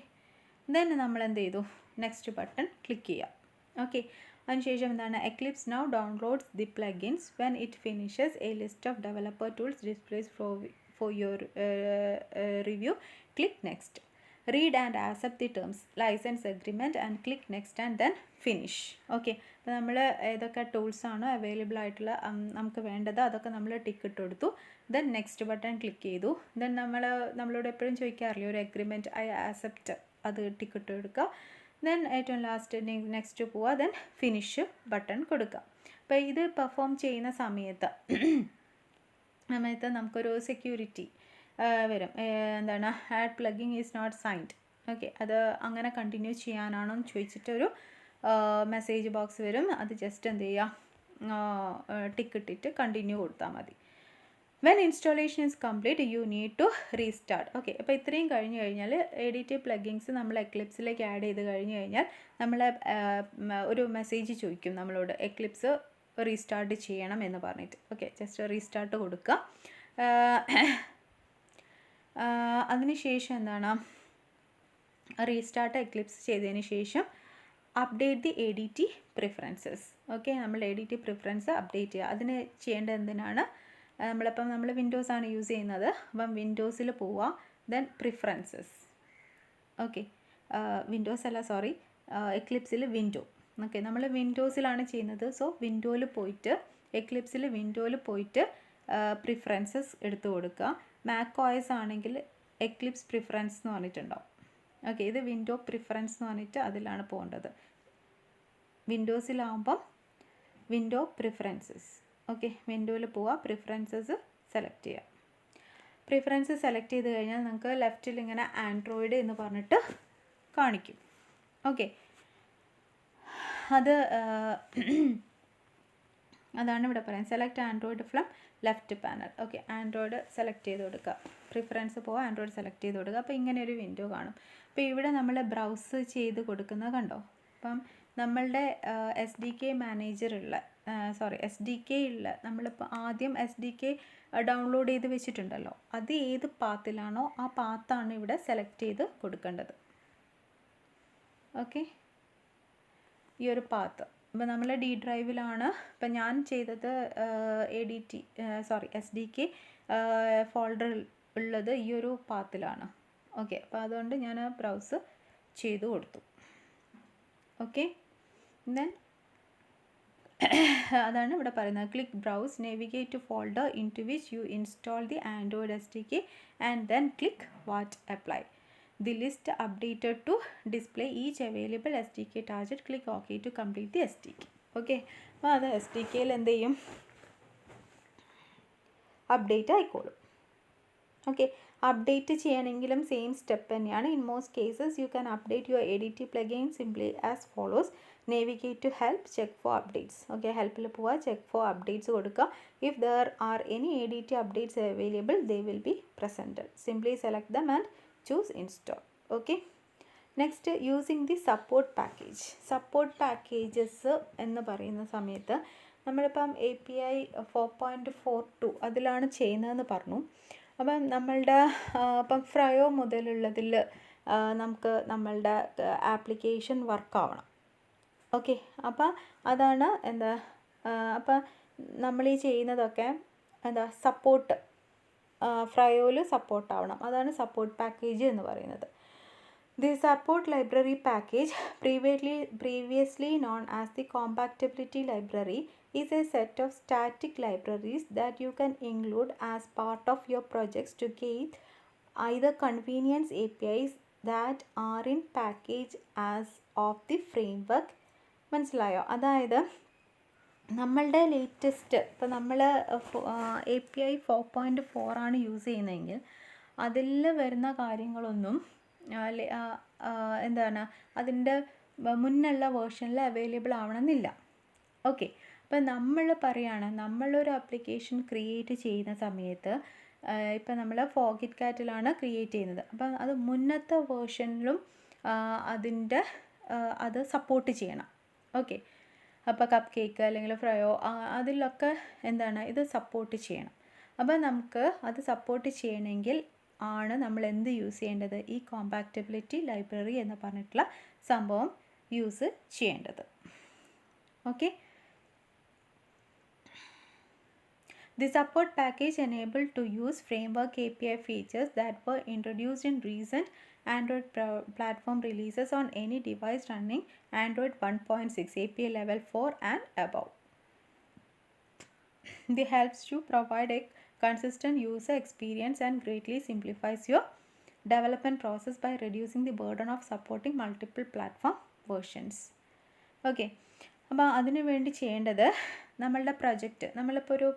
ദെൻ നമ്മൾ എന്ത് ചെയ്തു, നെക്സ്റ്റ് ബട്ടൺ ക്ലിക്ക് ചെയ്യാം. ഓക്കെ, അതിനുശേഷം എന്താണ്, Eclipse now downloads the plugins. When it finishes a list of developer tools displays for your review. Click next. Read and accept the terms license agreement and click next and then finish. Okay, അപ്പോൾ നമ്മൾ ഏതൊക്കെ ടൂൾസാണോ അവൈലബിൾ ആയിട്ടുള്ള നമുക്ക് വേണ്ടത് അതൊക്കെ നമ്മൾ ടിക്ക് ഇട്ട് കൊടുത്തു. ദെൻ നെക്സ്റ്റ് ബട്ടൺ ക്ലിക്ക് ചെയ്തു. ദെൻ നമ്മളോട് എപ്പോഴും ചോദിക്കാറില്ലേ ഒരു എഗ്രിമെൻറ്റ്, ഐ ആക്സെപ്റ്റ്, അത് ടിക്ക് ഇട്ട് കൊടുക്കുക. ദെൻ ഏറ്റവും ലാസ്റ്റ് നെക്സ്റ്റ് പോവുക. ദെൻ ഫിനിഷ് ബട്ടൺ കൊടുക്കുക. അപ്പോൾ ഇത് പെർഫോം ചെയ്യുന്ന സമയത്ത് നമുക്കൊരു സെക്യൂരിറ്റി വരും. എന്താണ്, add plugin is not signed. Okay, അത് അങ്ങനെ കണ്ടിന്യൂ ചെയ്യാനാണോ എന്ന് ചോദിച്ചിട്ടൊരു മെസ്സേജ് ബോക്സ് വരും. അത് ജസ്റ്റ് എന്ത് ചെയ്യുക, ടിക്ക് ഇട്ടിട്ട് കണ്ടിന്യൂ കൊടുത്താൽ മതി. When installation is complete you need to restart. Okay, അപ്പോൾ ഇത്രയും കഴിഞ്ഞ് കഴിഞ്ഞാൽ എഡിറ്റ് പ്ലഗിങ്സ് നമ്മൾ എക്ലിപ്സിലേക്ക് ആഡ് ചെയ്ത് കഴിഞ്ഞ് കഴിഞ്ഞാൽ നമ്മളെ ഒരു മെസ്സേജ് ചോദിക്കും നമ്മളോട്, എക്ലിപ്സ് റീസ്റ്റാർട്ട് ചെയ്യണം എന്ന് പറഞ്ഞിട്ട്. ഓക്കെ, ജസ്റ്റ് റീസ്റ്റാർട്ട് കൊടുക്കുക. അതിനുശേഷം എന്താണ്, റീസ്റ്റാർട്ട് എക്ലിപ്സ് ചെയ്തതിന് ശേഷം update the A D T preferences. Okay, നമ്മൾ A D T preference update ചെയ്യുക. അതിന് ചെയ്യേണ്ടത് എന്തിനാണ്, നമ്മൾ വിൻഡോസ് ആണ് യൂസ് ചെയ്യുന്നത്. അപ്പം വിൻഡോസിൽ പോവുക. Then preferences. ഓക്കെ, വിൻഡോസ് അല്ല, സോറി, എക്ലിപ്സിൽ വിൻഡോ. ഓക്കെ, നമ്മൾ വിൻഡോസിലാണ് ചെയ്യുന്നത്. സോ വിൻഡോയിൽ പോയിട്ട്, എക്ലിപ്സിൽ വിൻഡോയിൽ പോയിട്ട് പ്രിഫറൻസസ് എടുത്തു കൊടുക്കുക. മാക് OS ആണെങ്കിൽ എക്ലിപ്സ് പ്രിഫറൻസ് എന്ന് പറഞ്ഞിട്ടുണ്ടാവും. ഓക്കെ, ഇത് വിൻഡോ പ്രിഫറൻസ് എന്ന് പറഞ്ഞിട്ട് അതിലാണ് പോകേണ്ടത്. വിൻഡോസിലാവുമ്പം വിൻഡോ പ്രിഫറൻസസ്. ഓക്കെ, വിൻഡോയിൽ പോവുക, പ്രിഫറൻസസ് സെലക്ട് ചെയ്യുക. പ്രിഫറൻസ് സെലക്ട് ചെയ്ത് കഴിഞ്ഞാൽ നമുക്ക് ലെഫ്റ്റിൽ ഇങ്ങനെ ആൻഡ്രോയിഡ് എന്ന് പറഞ്ഞിട്ട് കാണിക്കും. ഓക്കെ, അതാണ് ഇവിടെ പറയാം. Select Android from left panel. Okay, Android select ചെയ്ത് കൊടുക്കുക. പ്രിഫറൻസ് പോവുക, ആൻഡ്രോയിഡ് സെലക്ട് ചെയ്ത് കൊടുക്കുക. അപ്പോൾ ഇങ്ങനെ ഒരു വിൻഡോ കാണും. അപ്പോൾ ഇവിടെ നമ്മൾ ബ്രൗസ് ചെയ്ത് കൊടുക്കുന്നത് കണ്ടോ. അപ്പം നമ്മളുടെ SDK മാനേജറുള്ള SDK ഉള്ള നമ്മളിപ്പോൾ ആദ്യം SDK ഡൗൺലോഡ് ചെയ്ത് വെച്ചിട്ടുണ്ടല്ലോ, അത് ഏത് പാത്തിലാണോ ആ പാത്താണ് ഇവിടെ സെലക്ട് ചെയ്ത് കൊടുക്കേണ്ടത്. ഓക്കെ, ഈ ഒരു പാത്ത്. അപ്പോൾ നമ്മൾ ഡി ഡ്രൈവിലാണ്. ഇപ്പം ഞാൻ ചെയ്തത് SDK ഫോൾഡർ ഉള്ളത് ഈ ഒരു പാത്തിലാണ്. ഓക്കെ, അപ്പോൾ അതുകൊണ്ട് ഞാൻ ബ്രൗസ് ചെയ്തു കൊടുത്തു. ഓക്കെ, ദെൻ അതാണ് ഇവിടെ പറയുന്നത്. Click browse, navigate to folder into which you install the Android SDK and then click what apply. The list updated to display each available SDK target. Click OK to complete the SDK. Okay, അപ്പോൾ അത് SDKയിൽ എന്ത് ചെയ്യും, അപ്ഡേറ്റ് ആയിക്കോളും. ഓക്കെ, അപ്ഡേറ്റ് ചെയ്യണമെങ്കിലും സെയിം സ്റ്റെപ്പ് തന്നെയാണ്. In most cases you can update your edit plugin simply as follows. Navigate to help, check for updates. Okay, ഹെൽപ്പിൽ പോവുക, ചെക്ക് ഫോർ അപ്ഡേറ്റ്സ് കൊടുക്കുക. If there are any ADT updates available they will be presented. Simply select them and choose install. Okay, next using the support package. Support packages എന്ന് പറയുന്ന സമയത്ത് നമ്മളിപ്പം API 4.42 അതിലാണ് ചെയ്യുന്നതെന്ന് പറഞ്ഞു. അപ്പം നമ്മളുടെ ഇപ്പം ഫ്രയോ മുതലുള്ളതിൽ നമുക്ക് നമ്മളുടെ ആപ്ലിക്കേഷൻ വർക്കാവണം. ഓക്കെ, അപ്പം അതാണ് അപ്പം നമ്മൾ ഈ ചെയ്യുന്നതൊക്കെ സപ്പോർട്ട് ഫ്രയോയിൽ സപ്പോർട്ട് ആവണം. അതാണ് സപ്പോർട്ട് പാക്കേജ് എന്ന് പറയുന്നത്. The support library package, previously known as the compatibility library, is a set of static libraries that you can include as part of your projects to gain either convenience APIs that are in package as of the framework. മനസ്സിലായോ? അതായത് നമ്മളുടെ ലേറ്റസ്റ്റ്, ഇപ്പോൾ നമ്മൾ API 4.4 ആണ് യൂസ് ചെയ്യുന്നതെങ്കിൽ അതിൽ വരുന്ന കാര്യങ്ങളൊന്നും അതിൻ്റെ മുന്നുള്ള വേർഷനിൽ അവൈലബിൾ ആവണമെന്നില്ല. ഓക്കെ, അപ്പോൾ നമ്മൾ പറയുകയാണ്, നമ്മളൊരു ആപ്ലിക്കേഷൻ ക്രിയേറ്റ് ചെയ്യുന്ന സമയത്ത് ഇപ്പം നമ്മൾ ഫോർഗിറ്റ്കാറ്റിലാണ് ക്രിയേറ്റ് ചെയ്യുന്നത്. അപ്പം അത് മുന്നത്തെ വേർഷനിലും അത് സപ്പോർട്ട് ചെയ്യണം. ഓക്കെ, അപ്പോൾ കപ്പ് കേക്ക് അല്ലെങ്കിൽ ഫ്രയോ അതിലൊക്കെ ഇത് സപ്പോർട്ട് ചെയ്യണം. അപ്പോൾ നമുക്ക് അത് സപ്പോർട്ട് ചെയ്യണമെങ്കിൽ ആണ് നമ്മൾ എന്ത് യൂസ് ചെയ്യേണ്ടത്, ഈ കോമ്പാക്റ്റബിലിറ്റി ലൈബ്രറി എന്ന് പറഞ്ഞിട്ടുള്ള സംഭവം യൂസ് ചെയ്യേണ്ടത്. Okay, the support package enabled to use framework API features that were introduced in recent Android platform releases on any device running Android 1.6 API level 4 and above. This helps to provide a consistent user experience and greatly simplifies your development process by reducing the burden of supporting multiple platform versions. Okay, അപ്പോൾ അതിനു വേണ്ടി ചെയ്യേണ്ടത് നമ്മളുടെ പ്രൊജക്റ്റ് നമ്മളിപ്പോൾ ഒരു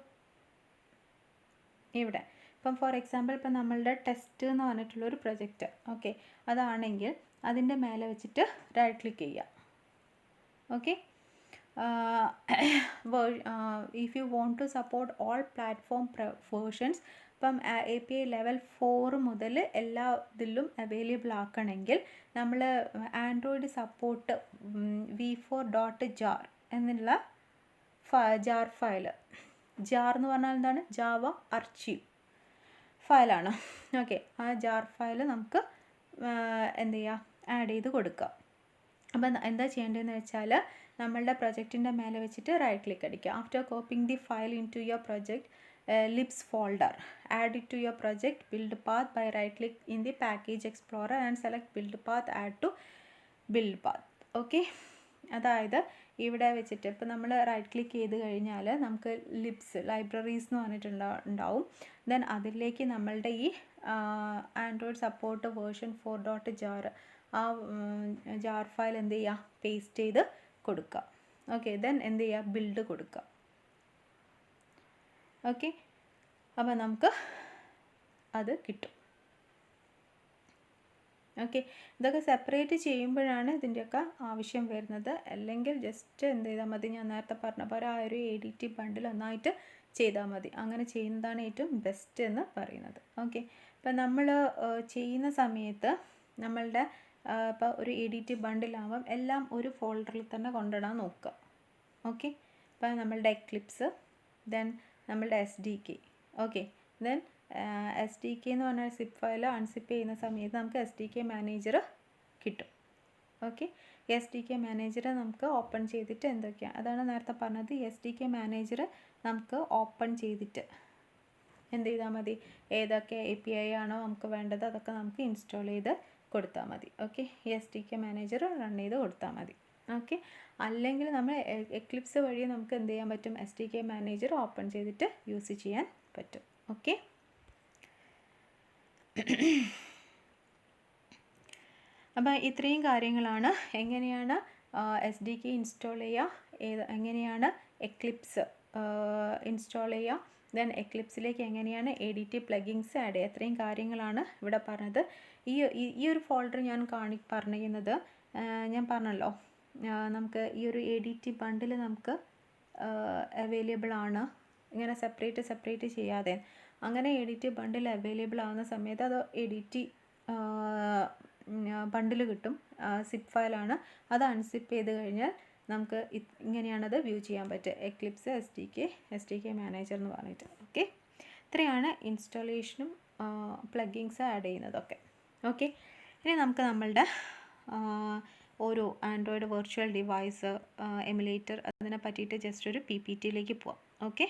ഇവിടെ ഇപ്പം ഫോർ എക്സാമ്പിൾ ഇപ്പം നമ്മളുടെ ടെസ്റ്റ് എന്ന് പറഞ്ഞിട്ടുള്ളൊരു പ്രൊജക്റ്റ്, ഓക്കെ, അതാണെങ്കിൽ അതിൻ്റെ മേലെ വെച്ചിട്ട് റൈറ്റ് ക്ലിക്ക് ചെയ്യുക. Okay, if you want to support all platform versions, ഇപ്പം API ലെവൽ 4 മുതൽ എല്ലാ ഇതിലും അവൈലബിൾ ആക്കണമെങ്കിൽ നമ്മൾ ആൻഡ്രോയിഡ് സപ്പോർട്ട് v4.jar എന്നുള്ള ജാർ ഫയൽ, ജാർ എന്ന് പറഞ്ഞാൽ എന്താണ്, ജാവ ആർച്ചീവ് ഫയലാണ്. ഓക്കെ, ആ ജാർ ഫയൽ നമുക്ക് എന്ത് ചെയ്യുക, ആഡ് ചെയ്ത് കൊടുക്കുക. അപ്പം എന്താ ചെയ്യേണ്ടതെന്ന് വെച്ചാൽ നമ്മളുടെ പ്രൊജക്റ്റിൻ്റെ മേലെ വെച്ചിട്ട് റൈറ്റ് ക്ലിക്ക് അടിക്കുക. After copying the file into your project libs folder, add it to your project build path by right click in the package explorer and select build path, add to build path. Okay, അതായത് ഇവിടെ വെച്ചിട്ട് ഇപ്പോൾ നമ്മൾ റൈറ്റ് ക്ലിക്ക് ചെയ്ത് കഴിഞ്ഞാൽ നമുക്ക് ലിബ്സ് ലൈബ്രറീസ് എന്ന് പറഞ്ഞിട്ടുണ്ടാവും. ദെൻ അതിലേക്ക് നമ്മളുടെ ഈ ആൻഡ്രോയിഡ് സപ്പോർട്ട് വേർഷൻ 4.jar ആ ജാർ ഫയൽ എന്ത് ചെയ്യുക, പേസ്റ്റ് ചെയ്ത് കൊടുക്കുക. ഓക്കെ, ദെൻ എന്ത് ചെയ്യുക, ബിൽഡ് കൊടുക്കുക. ഓക്കെ, അപ്പോൾ നമുക്ക് അത് കിട്ടും. ഓക്കെ, ഇതൊക്കെ സെപ്പറേറ്റ് ചെയ്യുമ്പോഴാണ് ഇതിൻ്റെയൊക്കെ ആവശ്യം വരുന്നത്. അല്ലെങ്കിൽ ജസ്റ്റ് എന്ത് ചെയ്താൽ മതി, ഞാൻ നേരത്തെ പറഞ്ഞ പോലെ ആ ഒരു ADT ബണ്ടിൽ ഒന്നായിട്ട് ചെയ്താൽ മതി. അങ്ങനെ ചെയ്യുന്നതാണ് ഏറ്റവും ബെസ്റ്റ് എന്ന് പറയുന്നത്. ഓക്കെ, ഇപ്പം നമ്മൾ ചെയ്യുന്ന സമയത്ത് നമ്മളുടെ ഇപ്പോൾ ഒരു ADT ബണ്ടിലാവുമ്പം എല്ലാം ഒരു ഫോൾഡറിൽ തന്നെ കൊണ്ടിടാൻ നോക്കുക. ഓക്കെ, ഇപ്പോൾ നമ്മളുടെ എക്ലിപ്സ്, ദെൻ നമ്മളുടെ SDK. ഓക്കെ, ദെൻ SDK എന്ന് പറഞ്ഞാൽ സിപ്പ് ഫയൽ അൺസിപ്പ് ചെയ്യുന്ന സമയത്ത് നമുക്ക് SDK മാനേജർ കിട്ടും. ഓക്കെ, SDK മാനേജർ നമുക്ക് ഓപ്പൺ ചെയ്തിട്ട് എന്തൊക്കെയാണ്, അതാണ് നേരത്തെ പറഞ്ഞത്. SDK മാനേജർ നമുക്ക് ഓപ്പൺ ചെയ്തിട്ട് എന്ത് ചെയ്താൽ മതി, ഏതൊക്കെ API ആണോ നമുക്ക് വേണ്ടത് അതൊക്കെ നമുക്ക് ഇൻസ്റ്റാൾ ചെയ്ത് കൊടുത്താൽ മതി. ഓക്കെ, SDK മാനേജർ റൺ ചെയ്ത് കൊടുത്താൽ മതി. ഓക്കെ, അല്ലെങ്കിൽ നമ്മൾ എക്ലിപ്സ് വഴി നമുക്ക് എന്ത് ചെയ്യാൻ പറ്റും, SDK മാനേജർ ഓപ്പൺ ചെയ്തിട്ട് യൂസ് ചെയ്യാൻ പറ്റും. ഓക്കെ, അപ്പോൾ ഇത്രയും കാര്യങ്ങളാണ് എങ്ങനെയാണ് SDK ഇൻസ്റ്റാൾ ചെയ്യുക, എങ്ങനെയാണ് എക്ലിപ്സ് ഇൻസ്റ്റാൾ ചെയ്യുക, ദെൻ എക്ലിപ്സിലേക്ക് എങ്ങനെയാണ് ADT പ്ലഗിൻസ് ആഡ് ചെയ്യുക, ഇത്രയും കാര്യങ്ങളാണ് ഇവിടെ പറഞ്ഞത്. ഈ ഒരു ഫോൾഡർ ഞാൻ പറഞ്ഞിരുന്നത് ഞാൻ പറഞ്ഞല്ലോ, നമുക്ക് ഈ ഒരു ADT ബണ്ടിൽ നമുക്ക് അവൈലബിൾ ആണ്, ഇങ്ങനെ സെപ്പറേറ്റ് ചെയ്യാതെ. അങ്ങനെ ADT ബണ്ടിൽ അവൈലബിൾ ആവുന്ന സമയത്ത് അത് ADT ബണ്ടിൽ കിട്ടും, സിപ്പ് ഫയലാണ്. അത് അൺസിപ്പ് ചെയ്ത് കഴിഞ്ഞാൽ നമുക്ക് ഇങ്ങനെയാണത് വ്യൂ ചെയ്യാൻ പറ്റുക, എക്ലിപ്സ് SDK മാനേജർ എന്ന് പറഞ്ഞിട്ട്. ഓക്കെ, ഇത്രയാണ് ഇൻസ്റ്റാളേഷനും പ്ലഗിൻസ് ആഡ് ചെയ്യുന്നതൊക്കെ. ഓക്കെ, ഇനി നമുക്ക് നമ്മളുടെ ഓരോ ആൻഡ്രോയിഡ് വെർച്വൽ ഡിവൈസ് എമുലേറ്റർ അതിനെ പറ്റിയിട്ട് ജസ്റ്റ് ഒരു PPTയിലേക്ക് പോവാം. ഓക്കെ.